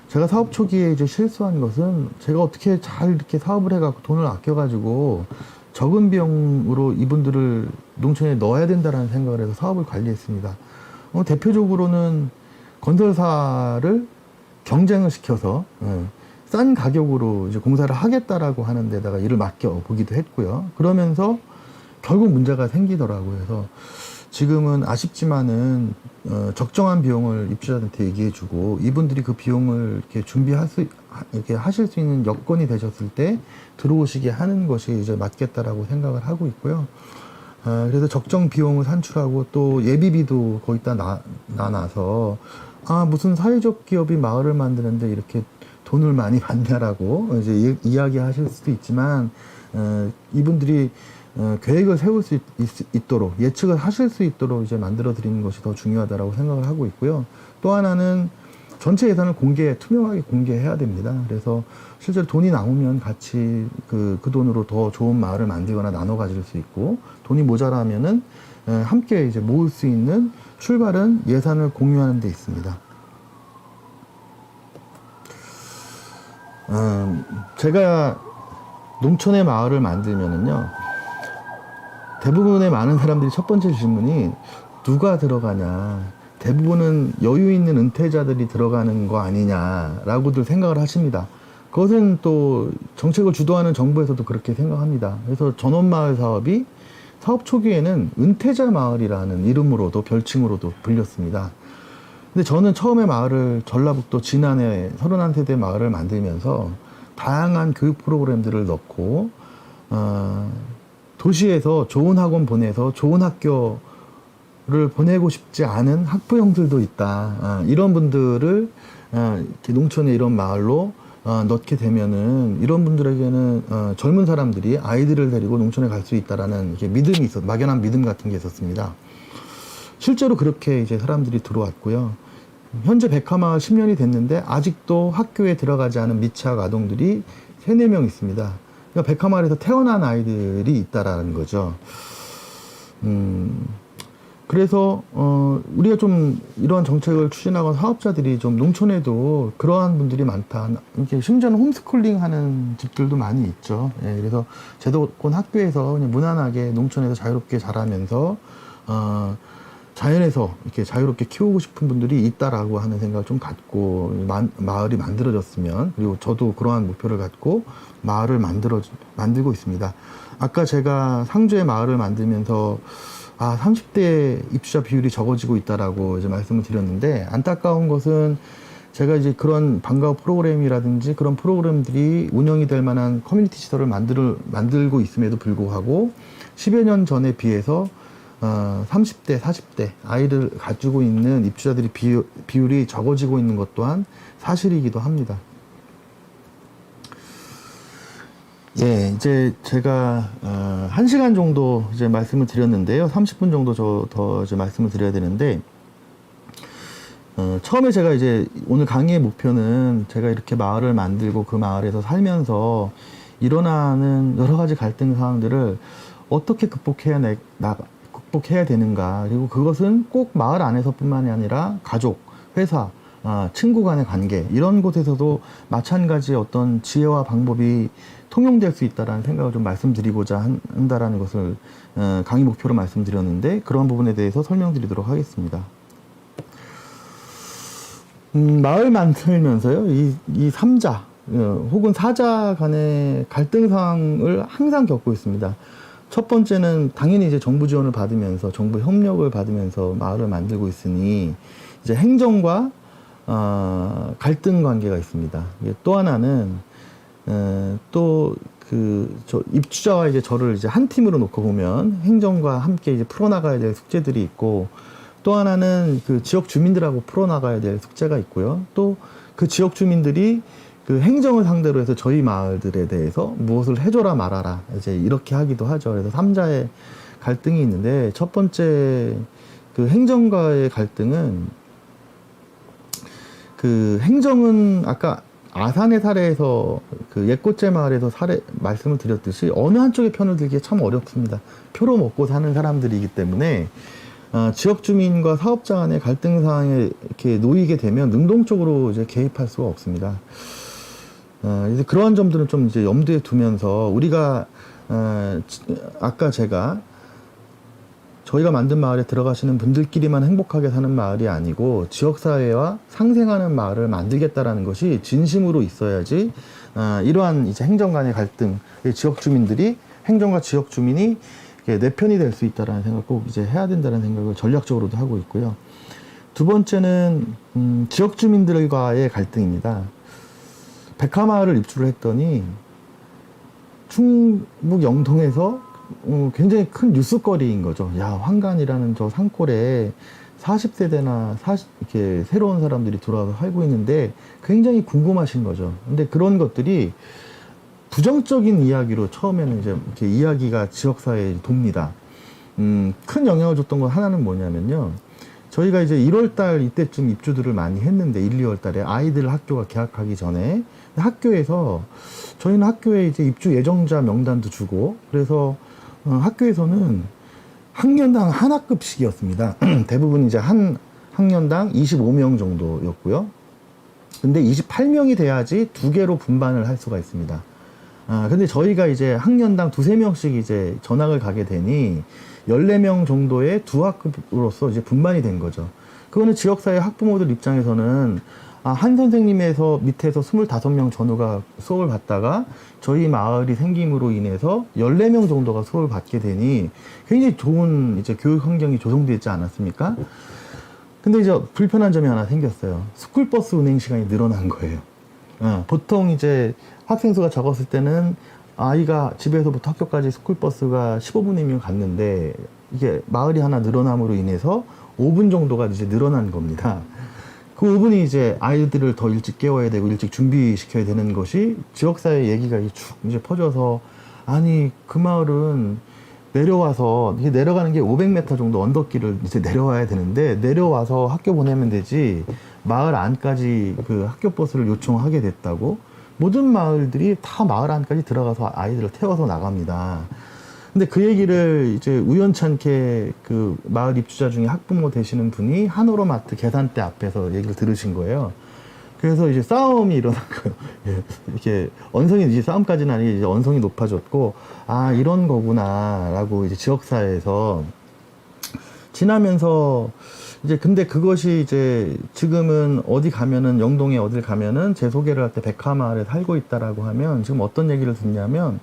제가 사업 초기에 이제 실수한 것은 제가 어떻게 잘 이렇게 사업을 해갖고 돈을 아껴가지고 적은 비용으로 이분들을 농촌에 넣어야 된다라는 생각을 해서 사업을 관리했습니다. 대표적으로는 건설사를 경쟁을 시켜서 싼 가격으로 이제 공사를 하겠다라고 하는 데다가 일을 맡겨 보기도 했고요. 그러면서 결국 문제가 생기더라고요. 그래서 지금은 아쉽지만은 적정한 비용을 입주자한테 얘기해주고 이분들이 그 비용을 이렇게 이렇게 하실 수 있는 여건이 되셨을 때 들어오시게 하는 것이 이제 맞겠다라고 생각을 하고 있고요. 그래서 적정 비용을 산출하고 또 예비비도 거기다 나눠서 무슨 사회적 기업이 마을을 만드는데 이렇게 돈을 많이 받냐라고 이제 이야기하실 수도 있지만 이분들이 계획을 세울 수 있도록 예측을 하실 수 있도록 이제 만들어 드리는 것이 더 중요하다라고 생각을 하고 있고요. 또 하나는 전체 예산을 투명하게 공개해야 됩니다. 그래서 실제로 돈이 나오면 같이 그 돈으로 더 좋은 마을을 만들거나 나눠 가질 수 있고, 돈이 모자라면은 함께 이제 모을 수 있는 출발은 예산을 공유하는 데 있습니다. 제가 농촌의 마을을 만들면은요, 대부분의 많은 사람들이 첫 번째 질문이 누가 들어가냐, 대부분은 여유 있는 은퇴자들이 들어가는 거 아니냐라고들 생각을 하십니다. 그것은 또 정책을 주도하는 정부에서도 그렇게 생각합니다. 그래서 전원마을 사업이 사업 초기에는 은퇴자 마을이라는 이름으로도 별칭으로도 불렸습니다. 근데 저는 처음에 전라북도 진안에 31세대 마을을 만들면서 다양한 교육 프로그램들을 넣고 도시에서 좋은 학원 보내서 좋은 학교를 보내고 싶지 않은 학부 형들도 있다. 이런 분들을 이렇게 농촌의 이런 마을로 넣게 되면은 이런 분들에게는 젊은 사람들이 아이들을 데리고 농촌에 갈 수 있다라는 믿음이 막연한 믿음 같은 게 있었습니다. 실제로 그렇게 이제 사람들이 들어왔고요. 현재 백화마을 10년이 됐는데 아직도 학교에 들어가지 않은 미취학 아동들이 3, 4명 있습니다. 그러니까 백화마을에서 태어난 아이들이 있다라는 거죠. 그래서 우리가 좀 이러한 정책을 추진하건 사업자들이 좀 농촌에도 그러한 분들이 많다. 이렇게 심지어는 홈스쿨링 하는 집들도 많이 있죠. 예, 그래서 제도권 학교에서 그냥 무난하게 농촌에서 자유롭게 자라면서 자연에서 이렇게 자유롭게 키우고 싶은 분들이 있다라고 하는 생각을 좀 갖고 마을이 만들어졌으면, 그리고 저도 그러한 목표를 갖고 마을을 만들고 있습니다. 아까 제가 상주의 마을을 만들면서 30대 입주자 비율이 적어지고 있다라고 이제 말씀을 드렸는데, 안타까운 것은 제가 이제 그런 방과후 프로그램이라든지 그런 프로그램들이 운영이 될 만한 커뮤니티 시설을 만들고 있음에도 불구하고 10여 년 전에 비해서 30대, 40대 아이를 가지고 있는 입주자들이 비율이 적어지고 있는 것 또한 사실이기도 합니다. 예, 이제 제가 1시간 정도 이제 말씀을 드렸는데요. 30분 정도 더 이제 말씀을 드려야 되는데, 처음에 제가 이제 오늘 강의의 목표는 제가 이렇게 마을을 만들고 그 마을에서 살면서 일어나는 여러 가지 갈등 상황들을 어떻게 극복해야 되는가, 그리고 그것은 꼭 마을 안에서뿐만이 아니라 가족, 회사, 친구 간의 관계 이런 곳에서도 마찬가지의 어떤 지혜와 방법이 통용될 수 있다라는 생각을 좀 말씀드리고자 한다라는 것을 강의 목표로 말씀드렸는데 그런 부분에 대해서 설명드리도록 하겠습니다. 마을 만들면서요, 이 3자, 혹은 4자 간의 갈등상을 항상 겪고 있습니다. 첫 번째는 당연히 이제 정부 지원을 받으면서, 정부 협력을 받으면서 마을을 만들고 있으니, 이제 행정과, 갈등 관계가 있습니다. 또 하나는, 입주자와 이제 저를 이제 한 팀으로 놓고 보면 행정과 함께 이제 풀어나가야 될 숙제들이 있고, 또 하나는 그 지역 주민들하고 풀어나가야 될 숙제가 있고요. 또 그 지역 주민들이 그 행정을 상대로 해서 저희 마을들에 대해서 무엇을 해줘라 말아라 이제 이렇게 하기도 하죠. 그래서 3자의 갈등이 있는데 첫 번째 그 행정과의 갈등은 그 행정은 아까 아산의 사례에서 그 옛꽃제 마을에서 말씀을 드렸듯이 어느 한쪽의 편을 들기 참 어렵습니다. 표로 먹고 사는 사람들이기 때문에 지역 주민과 사업자 간의 갈등 상황에 이렇게 놓이게 되면 능동적으로 이제 개입할 수가 없습니다. 이제 그러한 점들은 좀 이제 염두에 두면서 우리가 아까 저희가 만든 마을에 들어가시는 분들끼리만 행복하게 사는 마을이 아니고 지역사회와 상생하는 마을을 만들겠다라는 것이 진심으로 있어야지 이러한 이제 행정 간의 갈등, 지역 주민들이 행정과 지역 주민이 내 편이 될 수 있다라는 생각 꼭 이제 해야 된다는 생각을 전략적으로도 하고 있고요. 두 번째는 지역 주민들과의 갈등입니다. 백화마을을 입주를 했더니 충북 영동에서 굉장히 큰 뉴스거리인 거죠. 야, 황간이라는 저 산골에 40세대나 이렇게 새로운 사람들이 들어와서 살고 있는데 굉장히 궁금하신 거죠. 근데 그런 것들이 부정적인 이야기로 처음에는 이제 이렇게 이야기가 지역사회에 돕니다. 큰 영향을 줬던 건 하나는 뭐냐면요. 저희가 이제 1월달 이때쯤 입주들을 많이 했는데 1, 2월달에 아이들 학교가 개학하기 전에 학교에서 저희는 학교에 이제 입주 예정자 명단도 주고 그래서 학교에서는 학년당 한 학급씩이었습니다. 대부분 이제 한 학년당 25명 정도였고요. 근데 28명이 돼야지 두 개로 분반을 할 수가 있습니다. 근데 저희가 이제 학년당 두세 명씩 이제 전학을 가게 되니 14명 정도의 두 학급으로서 이제 분반이 된 거죠. 그거는 지역사회 학부모들 입장에서는 한 선생님에서 밑에서 25명 전후가 수업을 받다가 저희 마을이 생김으로 인해서 14명 정도가 수업을 받게 되니 굉장히 좋은 이제 교육 환경이 조성되어 있지 않았습니까? 근데 이제 불편한 점이 하나 생겼어요. 스쿨버스 운행 시간이 늘어난 거예요. 보통 이제 학생 수가 적었을 때는 아이가 집에서부터 학교까지 스쿨버스가 15분이면 갔는데 이게 마을이 하나 늘어남으로 인해서 5분 정도가 이제 늘어난 겁니다. 그 5분이 이제 아이들을 더 일찍 깨워야 되고 일찍 준비시켜야 되는 것이 지역사회 얘기가 쭉 이제 퍼져서 아니 그 마을은 내려와서 이게 내려가는 게 500m 정도 언덕길을 이제 내려와야 되는데 내려와서 학교 보내면 되지 마을 안까지 그 학교 버스를 요청하게 됐다고 모든 마을들이 다 마을 안까지 들어가서 아이들을 태워서 나갑니다. 근데 그 얘기를 이제 우연찮게 그 마을 입주자 중에 학부모 되시는 분이 한오로마트 계산대 앞에서 얘기를 들으신 거예요. 그래서 이제 싸움이 일어난 거예요. 예, 이렇게 언성이 이제 싸움까지는 아니고 이제 언성이 높아졌고 이런 거구나라고 이제 지역사회에서 지나면서 이제 근데 그것이 이제 지금은 어디 가면은 영동에 어딜 가면은 제 소개를 할 때 백화마을에 살고 있다라고 하면 지금 어떤 얘기를 듣냐면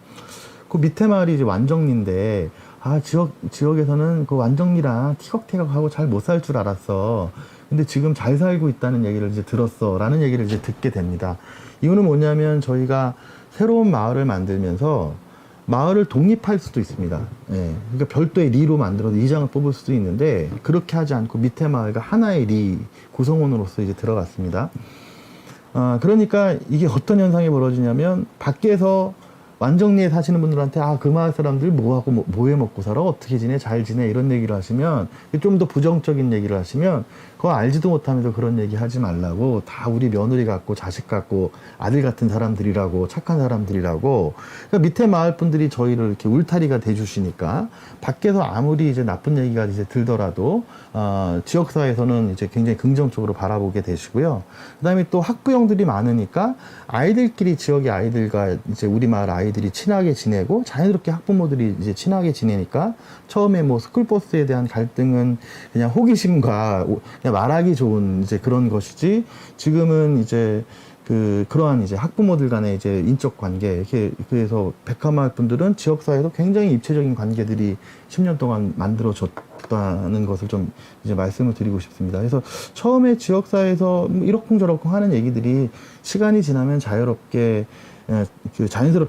그 밑에 마을이 이제 완정리인데 지역에서는 그 완정리랑 티격태격하고 잘 못 살 줄 알았어. 근데 지금 잘 살고 있다는 얘기를 이제 들었어. 라는 얘기를 이제 듣게 됩니다. 이유는 뭐냐면 저희가 새로운 마을을 만들면서 마을을 독립할 수도 있습니다. 예. 그러니까 별도의 리로 만들어서 이장을 뽑을 수도 있는데 그렇게 하지 않고 밑에 마을과 하나의 리 구성원으로서 이제 들어갔습니다. 그러니까 이게 어떤 현상이 벌어지냐면 밖에서 완정리에 사시는 분들한테 그 마을 사람들 뭐하고 뭐해 먹고 살아? 어떻게 지내? 잘 지내? 이런 얘기를 하시면 좀 더 부정적인 얘기를 하시면 그거 알지도 못하면서 그런 얘기 하지 말라고 다 우리 며느리 같고 자식 같고 아들 같은 사람들이라고 착한 사람들이라고 그러니까 밑에 마을 분들이 저희를 이렇게 울타리가 돼주시니까 밖에서 아무리 이제 나쁜 얘기가 이제 들더라도 지역사회에서는 이제 굉장히 긍정적으로 바라보게 되시고요. 그다음에 또 학부형들이 많으니까 아이들끼리 지역의 아이들과 이제 우리 마을 아이들이 친하게 지내고 자연스럽게 학부모들이 이제 친하게 지내니까 처음에 뭐 스쿨버스에 대한 갈등은 그냥 호기심과 그냥 말하기 좋은 이제 그런 것이지 지금은 이제 그러한 이제 학부모들 간의 이제 인적 관계, 이렇게, 그래서 백화마을 분들은 지역사회에서 굉장히 입체적인 관계들이 10년 동안 만들어졌다는 것을 좀 이제 말씀을 드리고 싶습니다. 그래서 처음에 지역사회에서 이러쿵저러쿵 하는 얘기들이 시간이 지나면 자연스럽게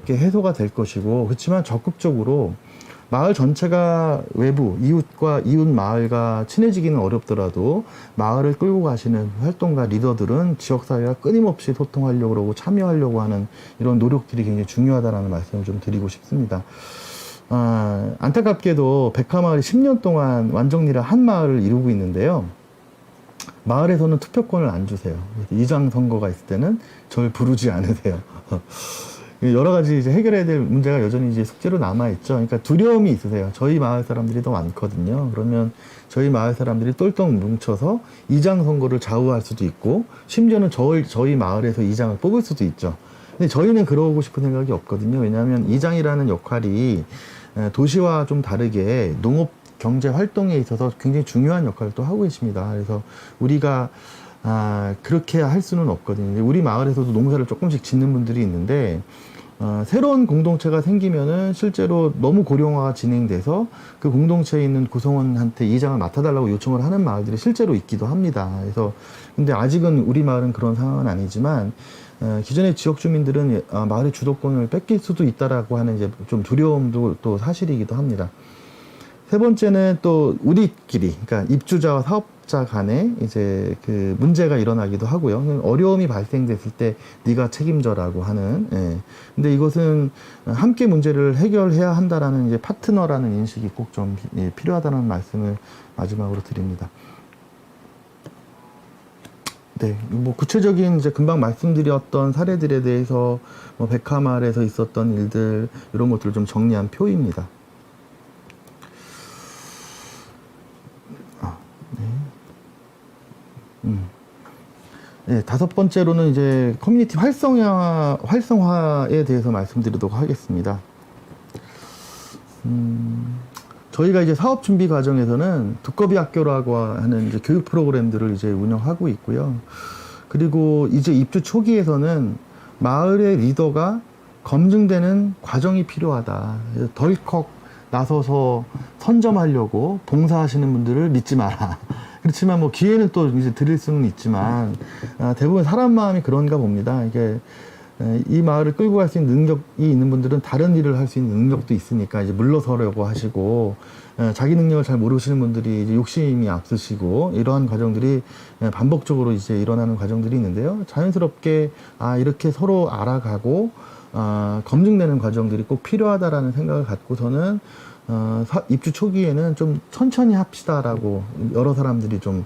해소가 될 것이고, 그렇지만 적극적으로 마을 전체가 외부, 이웃 마을과 친해지기는 어렵더라도 마을을 끌고 가시는 활동가 리더들은 지역사회와 끊임없이 소통하려고 그러고 참여하려고 하는 이런 노력들이 굉장히 중요하다는 말씀을 좀 드리고 싶습니다. 안타깝게도 백화마을이 10년 동안 완정리를 한 마을을 이루고 있는데요. 마을에서는 투표권을 안 주세요. 이장 선거가 있을 때는 절 부르지 않으세요. 여러 가지 이제 해결해야 될 문제가 여전히 이제 숙제로 남아있죠. 그러니까 두려움이 있으세요. 저희 마을 사람들이 더 많거든요. 그러면 저희 마을 사람들이 똘똘 뭉쳐서 이장 선거를 좌우할 수도 있고, 심지어는 저희 마을에서 이장을 뽑을 수도 있죠. 근데 저희는 그러고 싶은 생각이 없거든요. 왜냐하면 이장이라는 역할이 도시와 좀 다르게 농업 경제 활동에 있어서 굉장히 중요한 역할을 또 하고 계십니다. 그래서 우리가 그렇게 할 수는 없거든요. 우리 마을에서도 농사를 조금씩 짓는 분들이 있는데, 새로운 공동체가 생기면은 실제로 너무 고령화가 진행돼서 그 공동체에 있는 구성원한테 이장을 맡아달라고 요청을 하는 마을들이 실제로 있기도 합니다. 그래서, 근데 아직은 우리 마을은 그런 상황은 아니지만, 기존의 지역 주민들은 마을의 주도권을 뺏길 수도 있다라고 하는 이제 좀 두려움도 또 사실이기도 합니다. 세 번째는 또 우리끼리, 그러니까 입주자와 사업자 간에 이제 그 문제가 일어나기도 하고요. 어려움이 발생됐을 때 네가 책임져라고 하는. 근데 이것은 함께 문제를 해결해야 한다라는 이제 파트너라는 인식이 꼭 좀 필요하다는 말씀을 마지막으로 드립니다. 네, 뭐 구체적인 이제 금방 말씀드렸던 사례들에 대해서 뭐 백화마을에서 있었던 일들 이런 것들을 좀 정리한 표입니다. 네, 다섯 번째로는 이제 커뮤니티 활성화에 대해서 말씀드리도록 하겠습니다. 저희가 이제 사업 준비 과정에서는 두꺼비 학교라고 하는 이제 교육 프로그램들을 이제 운영하고 있고요. 그리고 이제 입주 초기에서는 마을의 리더가 검증되는 과정이 필요하다. 덜컥 나서서 선점하려고 봉사하시는 분들을 믿지 마라. 그렇지만 뭐 기회는 또 이제 드릴 수는 있지만 대부분 사람 마음이 그런가 봅니다. 이게 이 마을을 끌고 갈 수 있는 능력이 있는 분들은 다른 일을 할 수 있는 능력도 있으니까 이제 물러서려고 하시고, 자기 능력을 잘 모르시는 분들이 이제 욕심이 앞서시고, 이러한 과정들이 반복적으로 이제 일어나는 과정들이 있는데요. 자연스럽게 이렇게 서로 알아가고 검증되는 과정들이 꼭 필요하다라는 생각을 갖고서는 입주 초기에는 좀 천천히 합시다라고 여러 사람들이 좀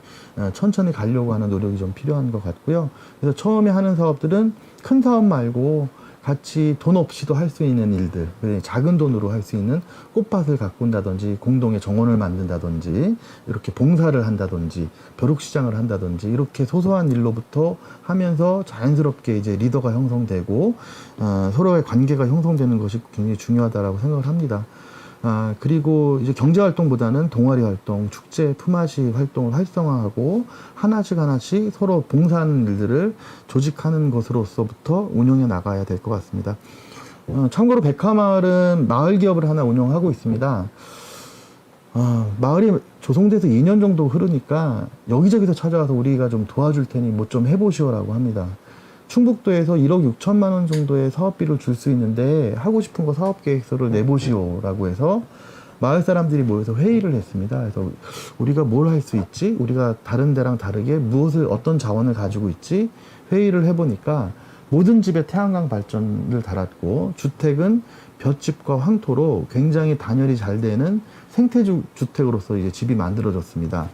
천천히 가려고 하는 노력이 좀 필요한 것 같고요. 그래서 처음에 하는 사업들은 큰 사업 말고 같이 돈 없이도 할 수 있는 일들, 작은 돈으로 할 수 있는 꽃밭을 가꾼다든지 공동의 정원을 만든다든지 이렇게 봉사를 한다든지 벼룩시장을 한다든지 이렇게 소소한 일로부터 하면서 자연스럽게 이제 리더가 형성되고 서로의 관계가 형성되는 것이 굉장히 중요하다라고 생각을 합니다. 그리고 이제 경제활동보다는 동아리 활동, 축제, 품앗이 활동을 활성화하고 하나씩 서로 봉사하는 일들을 조직하는 것으로서부터 운영해 나가야 될 것 같습니다. 참고로 백화마을은 마을 기업을 하나 운영하고 있습니다. 마을이 조성돼서 2년 정도 흐르니까 여기저기서 찾아와서 우리가 좀 도와줄 테니 뭐 좀 해보시오라고 합니다. 충북도에서 1억 6천만 원 정도의 사업비를 줄 수 있는데 하고 싶은 거 사업계획서를 내보시오라고 해서 마을 사람들이 모여서 회의를 했습니다. 그래서 우리가 뭘 할 수 있지? 우리가 다른 데랑 다르게 어떤 자원을 가지고 있지? 회의를 해보니까 모든 집에 태양광 발전을 달았고, 주택은 볏집과 황토로 굉장히 단열이 잘 되는 생태주 주택으로서 이제 집이 만들어졌습니다.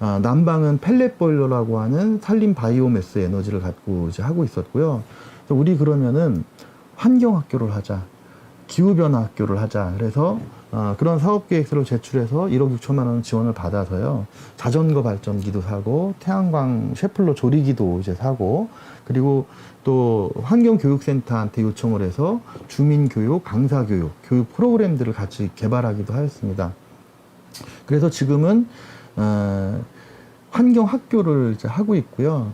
난방은 펠렛 보일러라고 하는 산림 바이오매스 에너지를 갖고 이제 하고 있었고요. 우리 그러면은 환경 학교를 하자, 기후변화 학교를 하자. 그래서 그런 사업계획서를 제출해서 1억 6천만 원 지원을 받아서요. 자전거 발전기도 사고, 태양광 셰플러 조리기도 이제 사고, 그리고 또 환경교육센터한테 요청을 해서 주민교육, 강사교육, 교육 프로그램들을 같이 개발하기도 하였습니다. 그래서 지금은 환경학교를 이제 하고 있고요.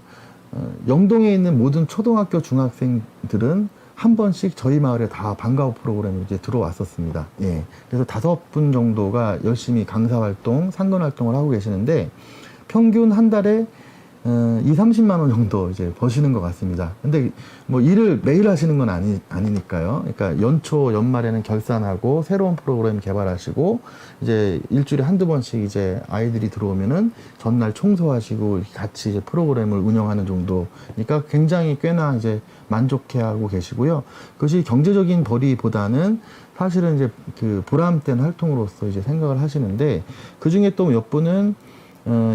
영동에 있는 모든 초등학교, 중학생들은 한 번씩 저희 마을에 다 방과후 프로그램이 이제 들어왔었습니다. 예. 그래서 5분 정도가 열심히 강사 활동, 상근 활동을 하고 계시는데, 평균 한 달에 2, 30만 원 정도 이제 버시는 것 같습니다. 근데 뭐 일을 매일 하시는 건 아니니까요. 그러니까 연초, 연말에는 결산하고 새로운 프로그램 개발하시고, 이제 일주일에 한두 번씩 이제 아이들이 들어오면은 전날 청소하시고 같이 이제 프로그램을 운영하는 정도. 그러니까 굉장히 꽤나 이제 만족해하고 계시고요. 그것이 경제적인 벌이보다는 사실은 이제 그 보람된 활동으로서 이제 생각을 하시는데, 그 중에 또 몇 분은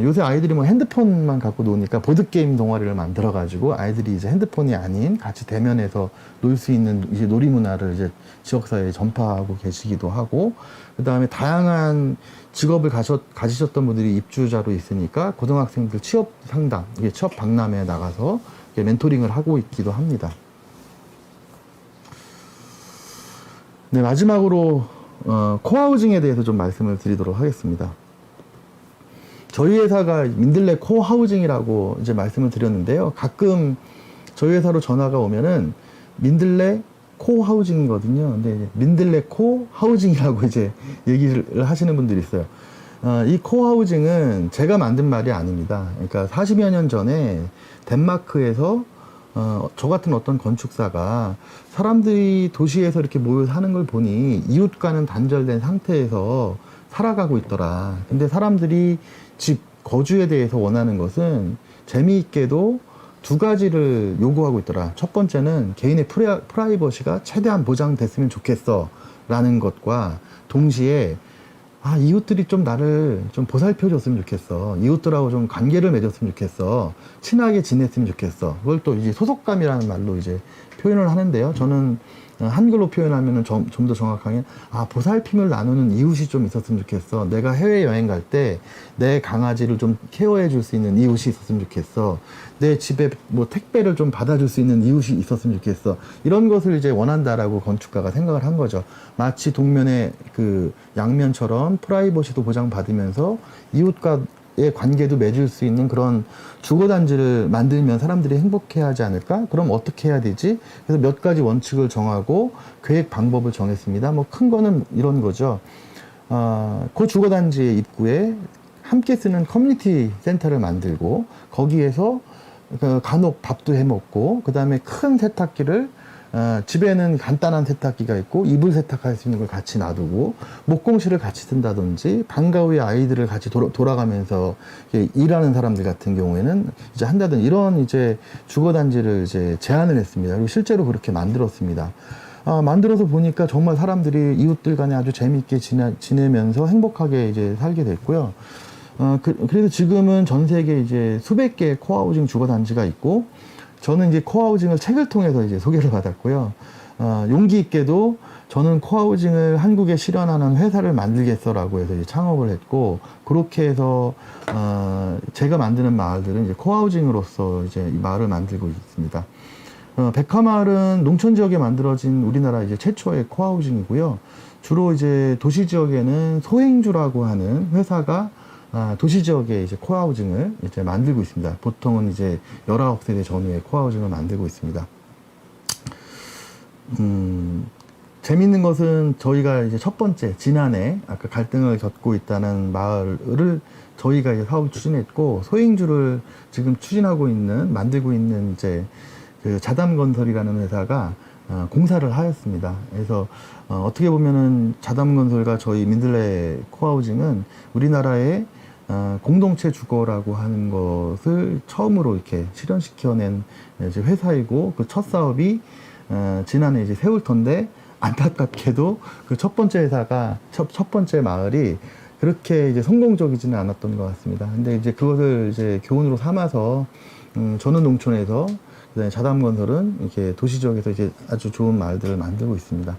요새 아이들이 뭐 핸드폰만 갖고 노니까 보드게임 동아리를 만들어가지고 아이들이 이제 핸드폰이 아닌 같이 대면해서 놀 수 있는 이제 놀이 문화를 이제 지역사회에 전파하고 계시기도 하고, 그 다음에 다양한 직업을 가지셨던 분들이 입주자로 있으니까 고등학생들 취업 상담, 이게 취업 박람회에 나가서 멘토링을 하고 있기도 합니다. 네, 마지막으로 코하우징에 대해서 좀 말씀을 드리도록 하겠습니다. 저희 회사가 민들레 코하우징이라고 이제 말씀을 드렸는데요. 가끔 저희 회사로 전화가 오면은 민들레 코하우징이거든요. 근데 민들레 코하우징이라고 이제 얘기를 하시는 분들이 있어요. 이 코하우징은 제가 만든 말이 아닙니다. 그러니까 40여 년 전에 덴마크에서 저 같은 어떤 건축사가 사람들이 도시에서 이렇게 모여 사는 걸 보니 이웃과는 단절된 상태에서 살아가고 있더라. 근데 사람들이 집, 거주에 대해서 원하는 것은 재미있게도 두 가지를 요구하고 있더라. 첫 번째는 개인의 프라이버시가 최대한 보장됐으면 좋겠어 라는 것과 동시에 이웃들이 좀 나를 좀 보살펴 줬으면 좋겠어. 이웃들하고 좀 관계를 맺었으면 좋겠어. 친하게 지냈으면 좋겠어. 그걸 또 이제 소속감이라는 말로 이제 표현을 하는데요. 저는 한글로 표현하면 좀 더 정확하게 보살핌을 나누는 이웃이 좀 있었으면 좋겠어. 내가 해외여행 갈 때 내 강아지를 좀 케어해 줄 수 있는 이웃이 있었으면 좋겠어. 내 집에 뭐 택배를 좀 받아줄 수 있는 이웃이 있었으면 좋겠어. 이런 것을 이제 원한다라고 건축가가 생각을 한 거죠. 마치 동면의 그 양면처럼 프라이버시도 보장받으면서 이웃과의 관계도 맺을 수 있는 그런 주거단지를 만들면 사람들이 행복해하지 않을까? 그럼 어떻게 해야 되지? 그래서 몇 가지 원칙을 정하고 계획 방법을 정했습니다. 뭐 큰 거는 이런 거죠. 그 주거단지의 입구에 함께 쓰는 커뮤니티 센터를 만들고, 거기에서 간혹 밥도 해 먹고, 그 다음에 큰 세탁기를 집에는 간단한 세탁기가 있고 이불 세탁할 수 있는 걸 같이 놔두고, 목공실을 같이 쓴다든지, 방과 후에 아이들을 같이 돌아가면서 일하는 사람들 같은 경우에는 이제 한다든지, 이런 이제 주거단지를 이제 제안을 했습니다. 그리고 실제로 그렇게 만들었습니다. 만들어서 보니까 정말 사람들이 이웃들 간에 아주 재미있게 지내면서 행복하게 이제 살게 됐고요. 그래서 지금은 전 세계 이제 수백 개의 코하우징 주거단지가 있고, 저는 이제 코하우징을 책을 통해서 이제 소개를 받았고요. 용기 있게도 저는 코하우징을 한국에 실현하는 회사를 만들겠어라고 해서 이제 창업을 했고, 그렇게 해서 제가 만드는 마을들은 이제 코하우징으로서 이제 이 마을을 만들고 있습니다. 백화마을은 농촌 지역에 만들어진 우리나라 이제 최초의 코하우징이고요. 주로 이제 도시 지역에는 소행주라고 하는 회사가 도시 지역에 이제 코하우징을 이제 만들고 있습니다. 보통은 이제 19세대 전후의 코하우징을 만들고 있습니다. 재밌는 것은 저희가 이제 첫 번째, 지난해 아까 갈등을 겪고 있다는 마을을 저희가 이제 사업을 추진했고, 소행주를 지금 만들고 있는 이제 그 자담건설이라는 회사가 공사를 하였습니다. 그래서 어떻게 보면은 자담건설과 저희 민들레 코하우징은 우리나라의 공동체 주거라고 하는 것을 처음으로 이렇게 실현시켜낸 이제 회사이고 그 첫 사업이 지난해 이제 세울터인데 안타깝게도 그 첫 번째 회사가 첫 번째 마을이 그렇게 이제 성공적이지는 않았던 것 같습니다. 근데 이제 그것을 이제 교훈으로 삼아서 저는 농촌에서 그다음에 자담건설은 이렇게 도시 지역에서 이제 아주 좋은 마을들을 만들고 있습니다.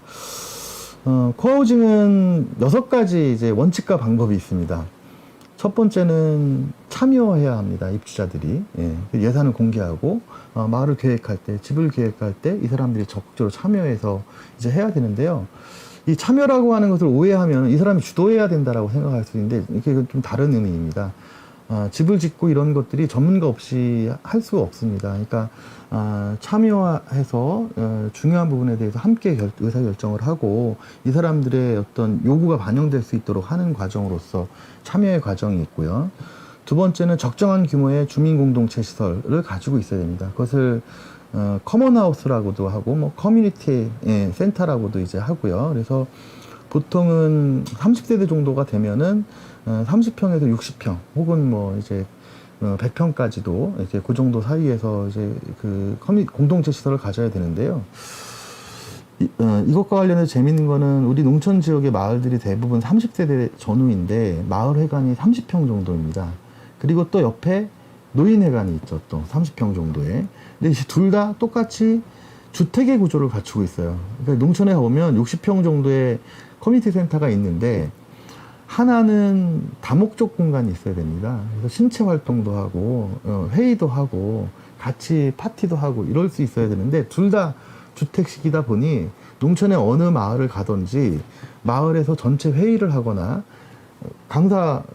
코하우징은 6가지 이제 원칙과 방법이 있습니다. 첫 번째는 참여해야 합니다. 입주자들이. 예산을 공개하고, 마을을 계획할 때, 집을 계획할 때 이 사람들이 적극적으로 참여해서 이제 해야 되는데요. 이 참여라고 하는 것을 오해하면 이 사람이 주도해야 된다라고 생각할 수 있는데, 이게 좀 다른 의미입니다. 집을 짓고 이런 것들이 전문가 없이 할 수가 없습니다. 그러니까 참여해서 중요한 부분에 대해서 함께 의사결정을 하고 이 사람들의 어떤 요구가 반영될 수 있도록 하는 과정으로서 참여의 과정이 있고요. 두 번째는 적정한 규모의 주민공동체 시설을 가지고 있어야 됩니다. 그것을 커먼하우스라고도 하고 뭐 커뮤니티 센터라고도 이제 하고요. 그래서 보통은 30세대 정도가 되면은 30평에서 60평 혹은 뭐 이제 100평까지도 이제 그 정도 사이에서 이제 그 공동체 시설을 가져야 되는데요. 이것과 관련해서 재밌는 거는 우리 농촌 지역의 마을들이 대부분 30세대 전후인데 마을회관이 30평 정도입니다. 그리고 또 옆에 노인회관이 있죠. 또 30평 정도에. 근데 둘 다 똑같이 주택의 구조를 갖추고 있어요. 그러니까 농촌에 가보면 60평 정도의 커뮤니티 센터가 있는데 하나는 다목적 공간이 있어야 됩니다. 그래서 신체 활동도 하고 회의도 하고 같이 파티도 하고 이럴 수 있어야 되는데 둘 다 주택식이다 보니 농촌의 어느 마을을 가든지 마을에서 전체 회의를 하거나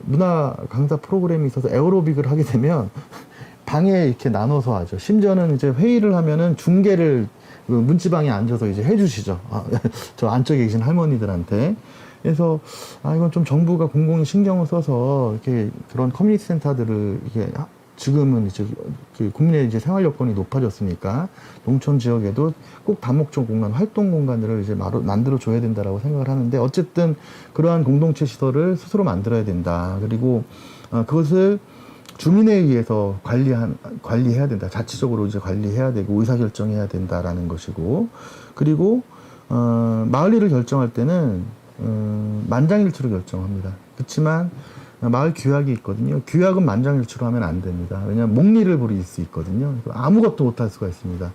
문화 강사 프로그램이 있어서 에어로빅을 하게 되면 방에 이렇게 나눠서 하죠. 심지어는 이제 회의를 하면은 중계를 문지방에 앉아서 이제 해주시죠. 저 안쪽에 계신 할머니들한테. 그래서 이건 좀 정부가 공공이 신경을 써서 이렇게 그런 커뮤니티 센터들을 이렇게 지금은 이제 국민의 이제 생활 여건이 높아졌으니까 농촌 지역에도 꼭 다목적 공간, 활동 공간들을 이제 만들어 줘야 된다라고 생각을 하는데 어쨌든 그러한 공동체 시설을 스스로 만들어야 된다. 그리고 그것을 주민에 의해서 관리해야 된다. 자치적으로 이제 관리해야 되고 의사결정해야 된다라는 것이고 그리고 마을 일을 결정할 때는 만장일치로 결정합니다. 그렇지만 마을 규약이 있거든요. 규약은 만장일치로 하면 안 됩니다. 왜냐하면 목리를 부릴 수 있거든요. 아무것도 못할 수가 있습니다.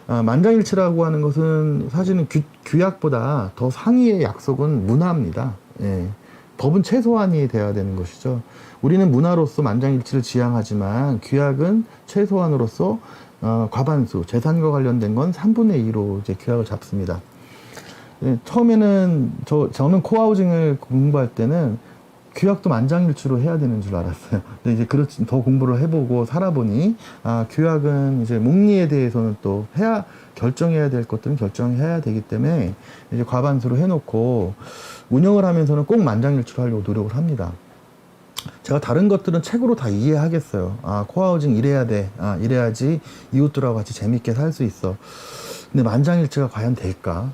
만장일치라고 하는 것은 사실은 규약보다 더 상위의 약속은 문화입니다. 예. 법은 최소한이 돼야 되는 것이죠. 우리는 문화로서 만장일치를 지향하지만 규약은 최소한으로서 과반수, 재산과 관련된 건 3분의 2로 이제 규약을 잡습니다. 예, 처음에는 저는 코하우징을 공부할 때는 규약도 만장일치로 해야 되는 줄 알았어요. 근데 이제 그렇지 더 공부를 해보고 살아보니 규약은 이제 목리에 대해서는 또 결정해야 될 것들은 결정해야 되기 때문에 이제 과반수로 해놓고 운영을 하면서는 꼭 만장일치로 하려고 노력을 합니다. 제가 다른 것들은 책으로 다 이해하겠어요. 코하우징 이래야 돼. 이래야지 이웃들하고 같이 재밌게 살 수 있어. 근데 만장일치가 과연 될까?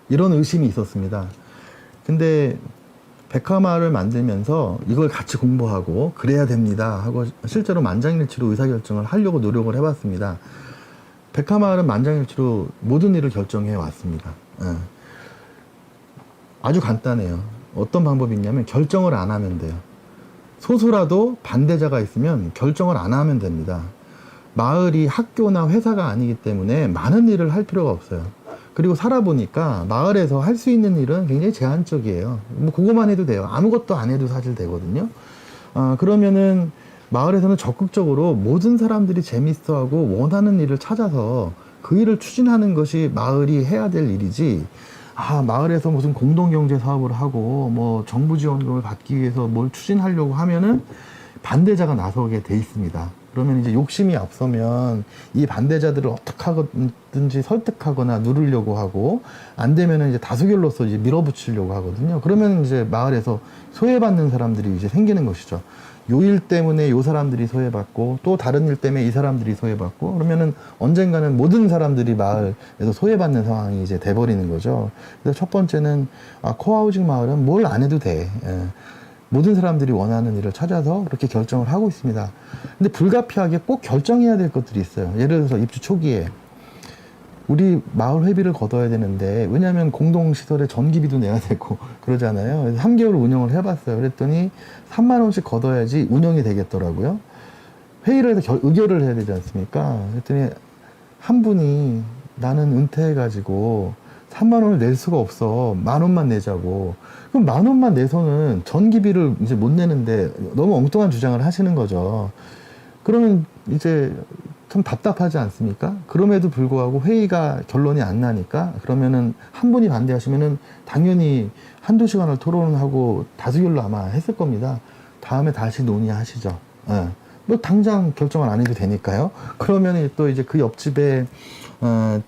이런 의심이 있었습니다. 근데 백화마을을 만들면서 이걸 같이 공부하고 그래야 됩니다 하고 실제로 만장일치로 의사결정을 하려고 노력을 해봤습니다. 백화마을은 만장일치로 모든 일을 결정해 왔습니다. 아주 간단해요. 어떤 방법이 있냐면 결정을 안 하면 돼요. 소수라도 반대자가 있으면 결정을 안 하면 됩니다. 마을이 학교나 회사가 아니기 때문에 많은 일을 할 필요가 없어요. 그리고 살아보니까 마을에서 할 수 있는 일은 굉장히 제한적이에요. 뭐 그거만 해도 돼요. 아무것도 안 해도 사실 되거든요. 그러면은 마을에서는 적극적으로 모든 사람들이 재밌어하고 원하는 일을 찾아서 그 일을 추진하는 것이 마을이 해야 될 일이지. 마을에서 무슨 공동경제 사업을 하고 뭐 정부 지원금을 받기 위해서 뭘 추진하려고 하면은 반대자가 나서게 돼 있습니다. 그러면 이제 욕심이 앞서면 이 반대자들을 어떻게 하든지 설득하거나 누르려고 하고 안 되면은 이제 다수결로서 이제 밀어붙이려고 하거든요. 그러면 이제 마을에서 소외받는 사람들이 이제 생기는 것이죠. 요 일 때문에 요 사람들이 소외받고 또 다른 일 때문에 이 사람들이 소외받고 그러면은 언젠가는 모든 사람들이 마을에서 소외받는 상황이 이제 돼버리는 거죠. 그래서 첫 번째는 코하우징 마을은 뭘 안 해도 돼. 모든 사람들이 원하는 일을 찾아서 그렇게 결정을 하고 있습니다. 근데 불가피하게 꼭 결정해야 될 것들이 있어요. 예를 들어서 입주 초기에 우리 마을 회비를 걷어야 되는데, 왜냐하면 공동시설에 전기비도 내야 되고 그러잖아요. 그래서 3개월 운영을 해봤어요. 그랬더니 3만 원씩 걷어야지 운영이 되겠더라고요. 회의를 해서 의결을 해야 되지 않습니까? 그랬더니 한 분이 나는 은퇴해가지고 3만 원을 낼 수가 없어. 만 원만 내자고. 그럼 만 원만 내서는 전기비를 이제 못 내는데 너무 엉뚱한 주장을 하시는 거죠. 그러면 이제 좀 답답하지 않습니까? 그럼에도 불구하고 회의가 결론이 안 나니까, 그러면은 한 분이 반대하시면은 당연히 한두 시간을 토론하고 다수결로 아마 했을 겁니다. 다음에 다시 논의하시죠. 예. 뭐 당장 결정을 안 해도 되니까요. 그러면 또 이제 그 옆집에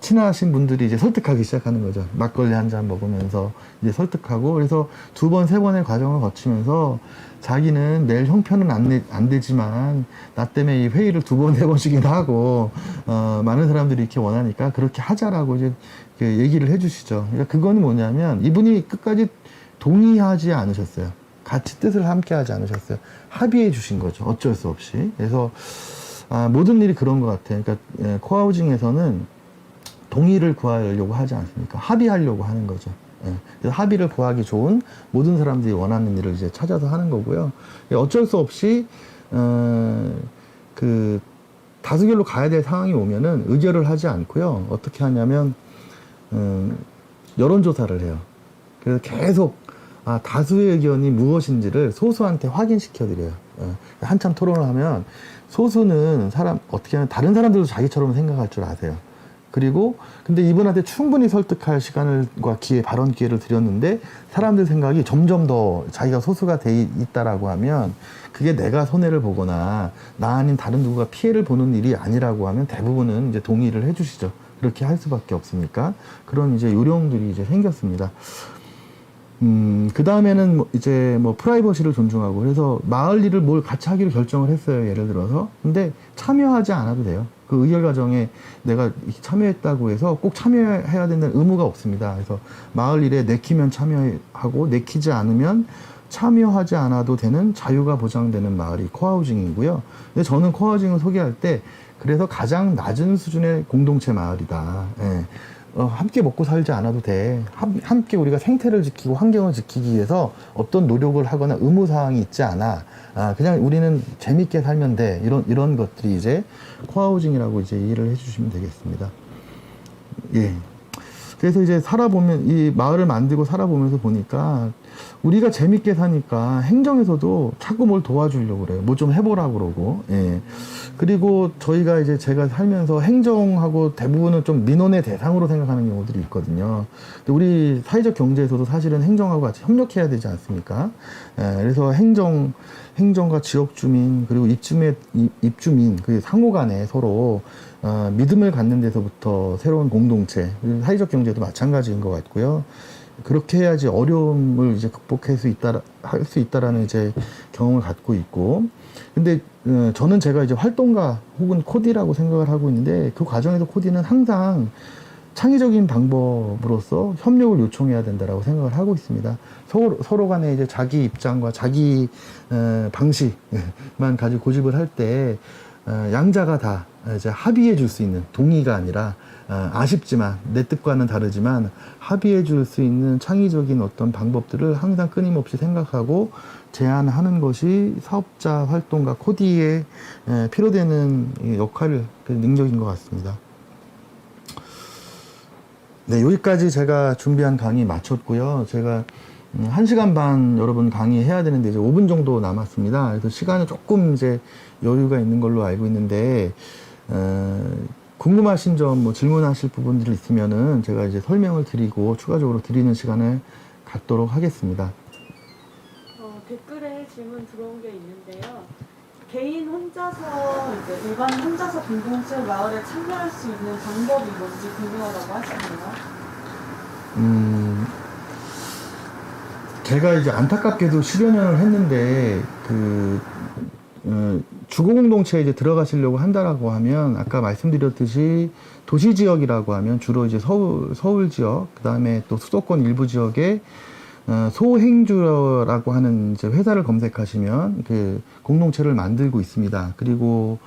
친하신 분들이 이제 설득하기 시작하는 거죠. 막걸리 한 잔 먹으면서 이제 설득하고, 그래서 2번, 3번의 과정을 거치면서 자기는 내일 형편은 안 되지만 나 때문에 이 회의를 2번, 3번씩이나 하고 많은 사람들이 이렇게 원하니까 그렇게 하자라고 이제 얘기를 해주시죠. 그러니까 그건 뭐냐면 이분이 끝까지 동의하지 않으셨어요. 같이 뜻을 함께 하지 않으셨어요. 합의해 주신 거죠. 어쩔 수 없이. 그래서 모든 일이 그런 것 같아요. 그러니까 코하우징에서는 동의를 구하려고 하지 않습니까? 합의하려고 하는 거죠. 그래서 합의를 구하기 좋은 모든 사람들이 원하는 일을 이제 찾아서 하는 거고요. 어쩔 수 없이 그 다수결로 가야 될 상황이 오면은 의결을 하지 않고요. 어떻게 하냐면 여론조사를 해요. 그래서 계속 다수의 의견이 무엇인지를 소수한테 확인시켜 드려요. 한참 토론을 하면 소수는 어떻게 하면 다른 사람들도 자기처럼 생각할 줄 아세요. 그리고 근데 이분한테 충분히 설득할 시간과 발언 기회를 드렸는데 사람들 생각이 점점 더 자기가 소수가 돼 있다라고 하면 그게 내가 손해를 보거나 나 아닌 다른 누구가 피해를 보는 일이 아니라고 하면 대부분은 이제 동의를 해주시죠. 그렇게 할 수밖에 없으니까 그런 이제 요령들이 이제 생겼습니다. 그 다음에는 이제 프라이버시를 존중하고, 그래서 마을 일을 뭘 같이 하기로 결정을 했어요. 예를 들어서. 근데 참여하지 않아도 돼요. 그 의결 과정에 내가 참여했다고 해서 꼭 참여해야 된다는 의무가 없습니다. 그래서 마을 일에 내키면 참여하고 내키지 않으면 참여하지 않아도 되는 자유가 보장되는 마을이 코하우징이고요. 근데 저는 코하우징을 소개할 때 그래서 가장 낮은 수준의 공동체 마을이다. 예. 함께 먹고 살지 않아도 돼. 함께 우리가 생태를 지키고 환경을 지키기 위해서 어떤 노력을 하거나 의무사항이 있지 않아. 그냥 우리는 재밌게 살면 돼. 이런 것들이 이제 코하우징이라고 이제 이해를 해주시면 되겠습니다. 예. 그래서 이제 이 마을을 만들고 살아보면서 보니까 우리가 재밌게 사니까 행정에서도 자꾸 뭘 도와주려고 그래요. 뭐 좀 해보라고 그러고. 예. 그리고 제가 살면서 행정하고 대부분은 좀 민원의 대상으로 생각하는 경우들이 있거든요. 근데 우리 사회적 경제에서도 사실은 행정하고 같이 협력해야 되지 않습니까? 예. 그래서 행정과 지역 주민, 그리고 입주민, 그 상호 간에 서로 믿음을 갖는 데서부터 새로운 공동체, 사회적 경제도 마찬가지인 것 같고요. 그렇게 해야지 어려움을 이제 극복할 수 있다라는 이제 경험을 갖고 있고, 근데 저는 제가 이제 활동가 혹은 코디라고 생각을 하고 있는데, 그 과정에서 코디는 항상 창의적인 방법으로서 협력을 요청해야 된다라고 생각을 하고 있습니다. 서로 간에 이제 자기 입장과 자기 방식만 가지고 고집을 할 때 양자가 다 이제 합의해 줄 수 있는, 동의가 아니라 아쉽지만 내 뜻과는 다르지만 합의해 줄 수 있는 창의적인 어떤 방법들을 항상 끊임없이 생각하고 제안하는 것이 사업자 활동가 코디에 필요되는 역할을, 능력인 것 같습니다. 네, 여기까지 제가 준비한 강의 마쳤고요. 제가 1시간 반 여러분 강의해야 되는데 이제 5분 정도 남았습니다. 그래서 시간이 조금 이제 여유가 있는 걸로 알고 있는데, 궁금하신 점, 질문하실 부분들이 있으면은 제가 이제 설명을 드리고 추가적으로 드리는 시간을 갖도록 하겠습니다. 댓글에 질문 들어온 게 있는데요. 개인 혼자서, 일반 혼자서 공동체 마을에 참여할 수 있는 방법이 뭔지 궁금하다고 하시네요. 제가 이제 안타깝게도 10여 년을 했는데, 주거공동체에 이제 들어가시려고 한다라고 하면, 아까 말씀드렸듯이 도시지역이라고 하면 주로 이제 서울 지역, 그 다음에 또 수도권 일부 지역에 소행주라고 하는 이제 회사를 검색하시면 그 공동체를 만들고 있습니다. 그리고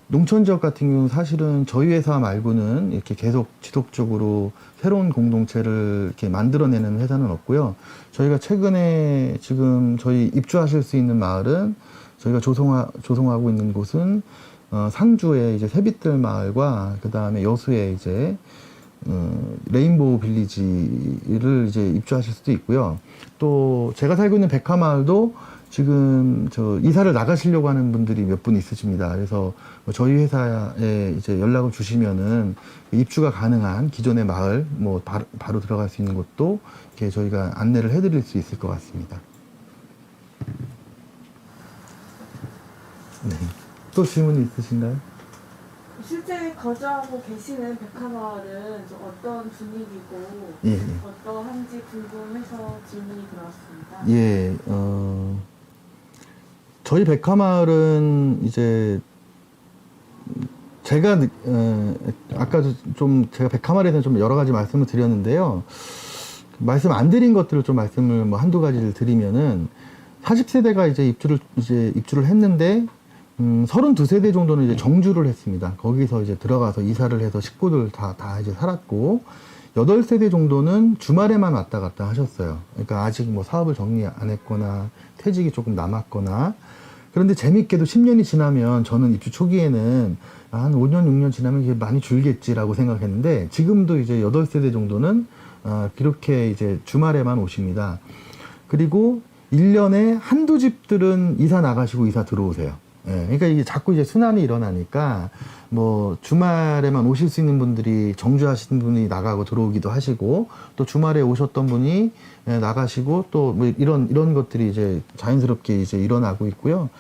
농촌 지역 같은 경우 사실은 저희 회사 말고는 이렇게 계속 지속적으로 새로운 공동체를 이렇게 만들어내는 회사는 없고요. 저희가 최근에 지금 저희 입주하실 수 있는 마을은 저희가 조성하고 있는 곳은 상주의 이제 새빛들 마을과 그 다음에 여수의 이제 레인보우 빌리지를 이제 입주하실 수도 있고요. 또 제가 살고 있는 백화마을도 지금 저 이사를 나가시려고 하는 분들이 몇 분 있으십니다. 그래서 뭐 저희 회사에 이제 연락을 주시면은 입주가 가능한 기존의 마을 뭐 바로 들어갈 수 있는 곳도 이렇게 저희가 안내를 해드릴 수 있을 것 같습니다. 네. 또 질문이 있으신가요? 실제 거주하고 계시는 백화마을은 좀 어떤 분위기고 예, 예. 어떠한지 궁금해서 질문이 들어왔습니다. 예, 저희 백화마을은 이제 제가 아까도 좀 제가 백화마을에 대해서 좀 여러 가지 말씀을 드렸는데요. 말씀 안 드린 것들을 좀 말씀을 뭐 한두 가지를 드리면은 40세대가 이제 입주를 했는데 32세대 정도는 이제 정주를 했습니다. 거기서 이제 들어가서 이사를 해서 식구들 다 이제 살았고 8세대 정도는 주말에만 왔다 갔다 하셨어요. 그러니까 아직 뭐 사업을 정리 안 했거나 퇴직이 조금 남았거나. 그런데 재밌게도 10년이 지나면 저는 입주 초기에는 한 5년, 6년 지나면 이게 많이 줄겠지라고 생각했는데 지금도 이제 8세대 정도는 그렇게 이제 주말에만 오십니다. 그리고 1년에 한두 집들은 이사 나가시고 이사 들어오세요. 예, 그러니까 이게 자꾸 이제 순환이 일어나니까 뭐 주말에만 오실 수 있는 분들이 정주하시는 분이 나가고 들어오기도 하시고 또 주말에 오셨던 분이 나가시고 또 뭐 이런 것들이 이제 자연스럽게 이제 일어나고 있고요.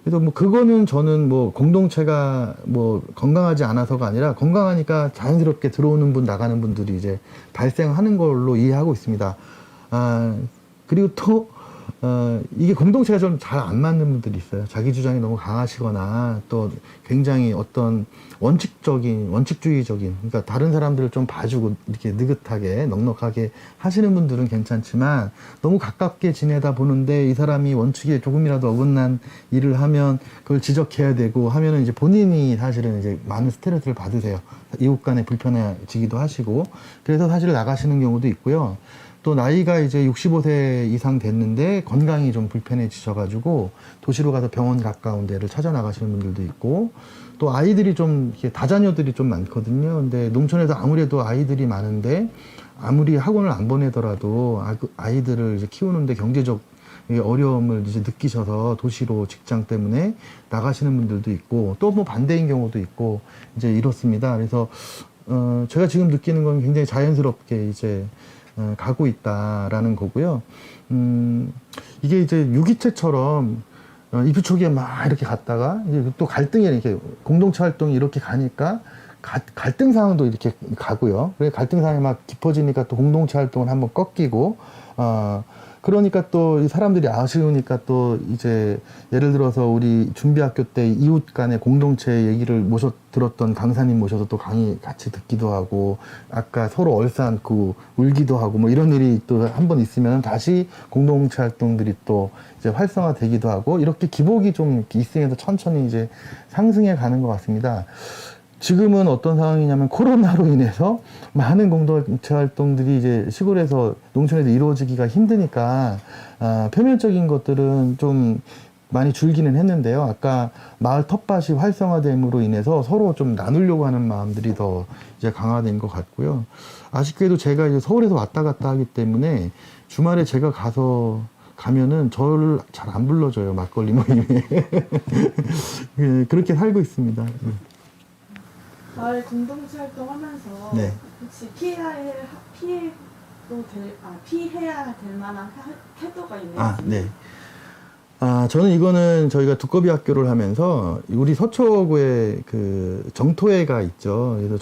그래서 뭐 그거는 저는 뭐 공동체가 뭐 건강하지 않아서가 아니라 건강하니까 자연스럽게 들어오는 분 나가는 분들이 이제 발생하는 걸로 이해하고 있습니다. 그리고 또 이게 공동체가 좀 잘 안 맞는 분들이 있어요. 자기 주장이 너무 강하시거나 또 굉장히 어떤 원칙주의적인, 그러니까 다른 사람들을 좀 봐주고 이렇게 느긋하게, 넉넉하게 하시는 분들은 괜찮지만 너무 가깝게 지내다 보는데 이 사람이 원칙에 조금이라도 어긋난 일을 하면 그걸 지적해야 되고 하면은 이제 본인이 사실은 이제 많은 스트레스를 받으세요. 이웃 간에 불편해지기도 하시고. 그래서 사실 나가시는 경우도 있고요. 또 나이가 이제 65세 이상 됐는데 건강이 좀 불편해지셔가지고 도시로 가서 병원 가까운 데를 찾아 나가시는 분들도 있고, 또 아이들이 좀 이렇게 다자녀들이 좀 많거든요. 근데 농촌에서 아무래도 아이들이 많은데 아무리 학원을 안 보내더라도 아이들을 이제 키우는데 경제적 어려움을 이제 느끼셔서 도시로 직장 때문에 나가시는 분들도 있고, 또 뭐 반대인 경우도 있고 이제 이렇습니다. 그래서 제가 지금 느끼는 건 굉장히 자연스럽게 이제 가고 있다라는 거고요. 이게 이제 유기체처럼 입주 초기에 막 이렇게 갔다가 이제 또 갈등이 이렇게 공동체 활동이 이렇게 가니까 갈등 상황도 이렇게 가고요. 그래 갈등 상황이 막 깊어지니까 또 공동체 활동을 한번 꺾이고, 그러니까 또 이 사람들이 아쉬우니까 또 이제 예를 들어서 우리 준비학교 때 이웃 간의 공동체 얘기를 들었던 강사님 모셔서 또 강의 같이 듣기도 하고, 아까 서로 얼싸안고 울기도 하고 뭐 이런 일이 또 한 번 있으면 다시 공동체 활동들이 또 이제 활성화되기도 하고, 이렇게 기복이 좀 있으면서 천천히 이제 상승해 가는 것 같습니다. 지금은 어떤 상황이냐면 코로나로 인해서 많은 공동체 활동들이 이제 시골에서 농촌에서 이루어지기가 힘드니까 표면적인 것들은 좀 많이 줄기는 했는데요. 아까 마을 텃밭이 활성화됨으로 인해서 서로 좀 나누려고 하는 마음들이 더 이제 강화된 것 같고요. 아쉽게도 제가 이제 서울에서 왔다 갔다 하기 때문에 주말에 제가 가면은 저를 잘 안 불러줘요. 막걸리 모임에. 예, 그렇게 살고 있습니다. 마을 공동체 활동하면서 네. 혹시 피해야 될 만한 태도가 있는지? 네. 저는 이거는 저희가 두꺼비 학교를 하면서 우리 서초구에 그 정토회가 있죠. 그래서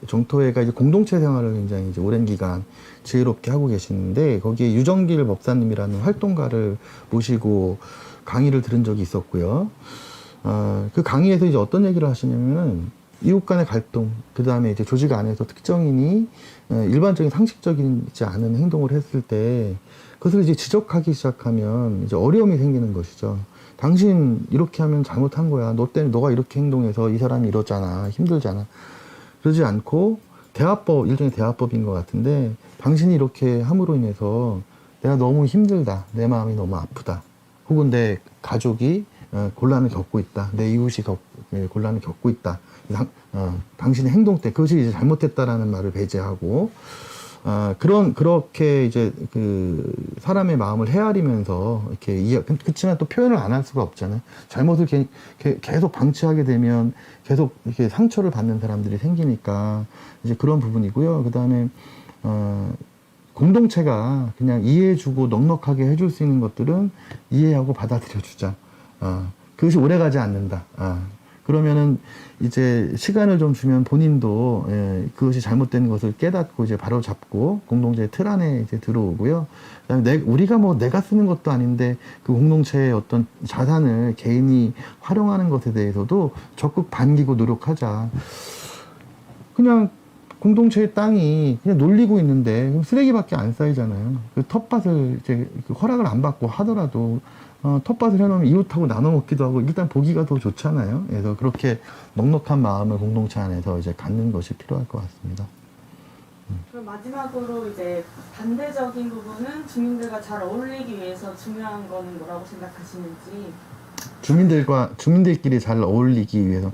정토회가 이제 공동체 생활을 굉장히 이제 오랜 기간 지혜롭게 하고 계시는데, 거기에 유정길 법사님이라는 활동가를 모시고 강의를 들은 적이 있었고요. 그 강의에서 이제 어떤 얘기를 하시냐면은, 이웃 간의 갈등, 그 다음에 이제 조직 안에서 특정인이 일반적인 상식적이지 않은 행동을 했을 때 그것을 이제 지적하기 시작하면 이제 어려움이 생기는 것이죠. 당신 이렇게 하면 잘못한 거야. 너 때문에 너가 이렇게 행동해서 이 사람이 이러잖아. 힘들잖아. 그러지 않고 대화법, 일종의 대화법인 것 같은데 당신이 이렇게 함으로 인해서 내가 너무 힘들다. 내 마음이 너무 아프다. 혹은 내 가족이 곤란을 겪고 있다. 내 이웃이 곤란을 겪고 있다. 당신의 행동 때 그것이 이제 잘못했다라는 말을 배제하고 그렇게 이제 그 사람의 마음을 헤아리면서 이렇게 그렇지만 또 표현을 안 할 수가 없잖아요. 잘못을 계속 방치하게 되면 계속 이렇게 상처를 받는 사람들이 생기니까 이제 그런 부분이고요. 그 다음에 공동체가 그냥 이해해주고 넉넉하게 해줄 수 있는 것들은 이해하고 받아들여주자. 그것이 오래가지 않는다. 그러면은 이제 시간을 좀 주면 본인도 그것이 잘못된 것을 깨닫고 이제 바로 잡고 공동체의 틀 안에 이제 들어오고요. 그다음에 우리가 뭐 내가 쓰는 것도 아닌데 그 공동체의 어떤 자산을 개인이 활용하는 것에 대해서도 적극 반기고 노력하자. 그냥 공동체의 땅이 그냥 놀리고 있는데 쓰레기밖에 안 쌓이잖아요. 그 텃밭을 이제 허락을 안 받고 하더라도 텃밭을 해놓으면 이웃하고 나눠 먹기도 하고 일단 보기가 더 좋잖아요. 그래서 그렇게 넉넉한 마음을 공동체 안에서 이제 갖는 것이 필요할 것 같습니다. 그럼 마지막으로 이제 반대적인 부분은 주민들과 잘 어울리기 위해서 중요한 거는 뭐라고 생각하시는지. 주민들끼리 잘 어울리기 위해서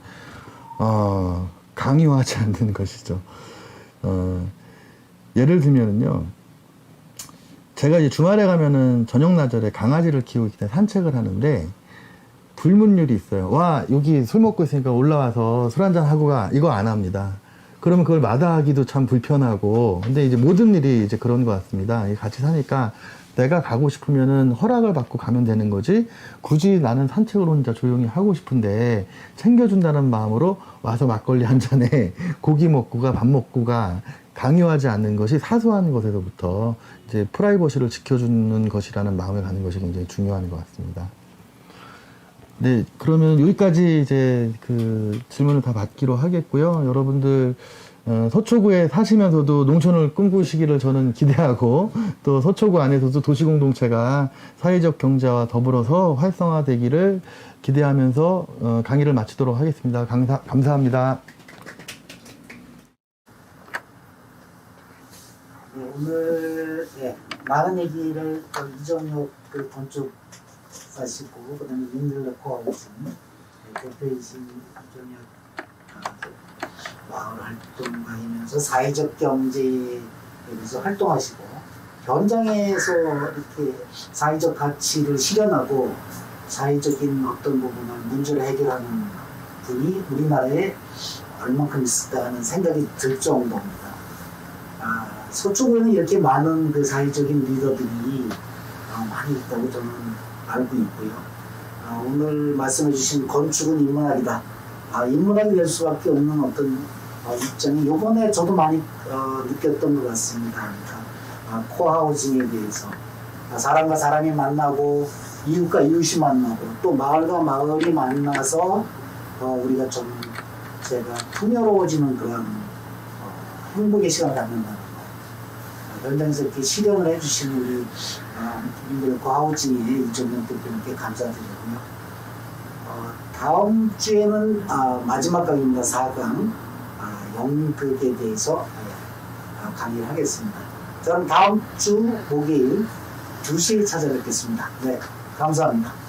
강요하지 않는 것이죠. 예를 들면은요. 제가 이제 주말에 가면은 저녁 나절에 강아지를 키우기 때문에 산책을 하는데 불문율이 있어요. 와, 여기 술 먹고 있으니까 올라와서 술 한잔 하고 가. 이거 안 합니다. 그러면 그걸 마다하기도 참 불편하고. 근데 이제 모든 일이 이제 그런 것 같습니다. 같이 사니까 내가 가고 싶으면은 허락을 받고 가면 되는 거지. 굳이 나는 산책을 혼자 조용히 하고 싶은데 챙겨준다는 마음으로 와서 막걸리 한 잔에 고기 먹고 가, 밥 먹고 가. 강요하지 않는 것이 사소한 것에서부터 이제 프라이버시를 지켜주는 것이라는 마음을 갖는 것이 굉장히 중요한 것 같습니다. 네, 그러면 여기까지 이제 그 질문을 다 받기로 하겠고요. 여러분들 서초구에 사시면서도 농촌을 꿈꾸시기를 저는 기대하고 또 서초구 안에서도 도시공동체가 사회적 경제와 더불어서 활성화되기를 기대하면서 강의를 마치도록 하겠습니다. 감사합니다. 오늘 많은 얘기를 이정혁 그 건축 사시고 그다음에 민들레 코하우스 대표이신 이정혁 마을 활동가이면서 사회적 경제에 대해서 활동하시고 현장에서 이렇게 사회적 가치를 실현하고 사회적인 어떤 부분을 문제를 해결하는 분이 우리나라에 얼만큼 있을까 하는 생각이 들 정도입니다. 서초구에는 이렇게 많은 그 사회적인 리더들이 많이 있다고 저는 알고 있고요. 오늘 말씀해 주신 건축은 인문학이다. 인문학이 될 수밖에 없는 어떤 입장이 요번에 저도 많이 느꼈던 것 같습니다. 그러니까 코하우징에 대해서 사람과 사람이 만나고 이웃과 이웃이 만나고 또 마을과 마을이 만나서 우리가 좀 제가 풍요로워지는 그런 행복의 시간을 갖는다는 거. 현장에서 이렇게 실현을 해주시는 우리 민들레 코하우징의 이정현 대표님께 감사드리고요. 다음 주에는 마지막 강의입니다. 4강 영극에 대해서 강의를 하겠습니다. 저는 다음 주 목요일 2시에 찾아뵙겠습니다. 네, 감사합니다.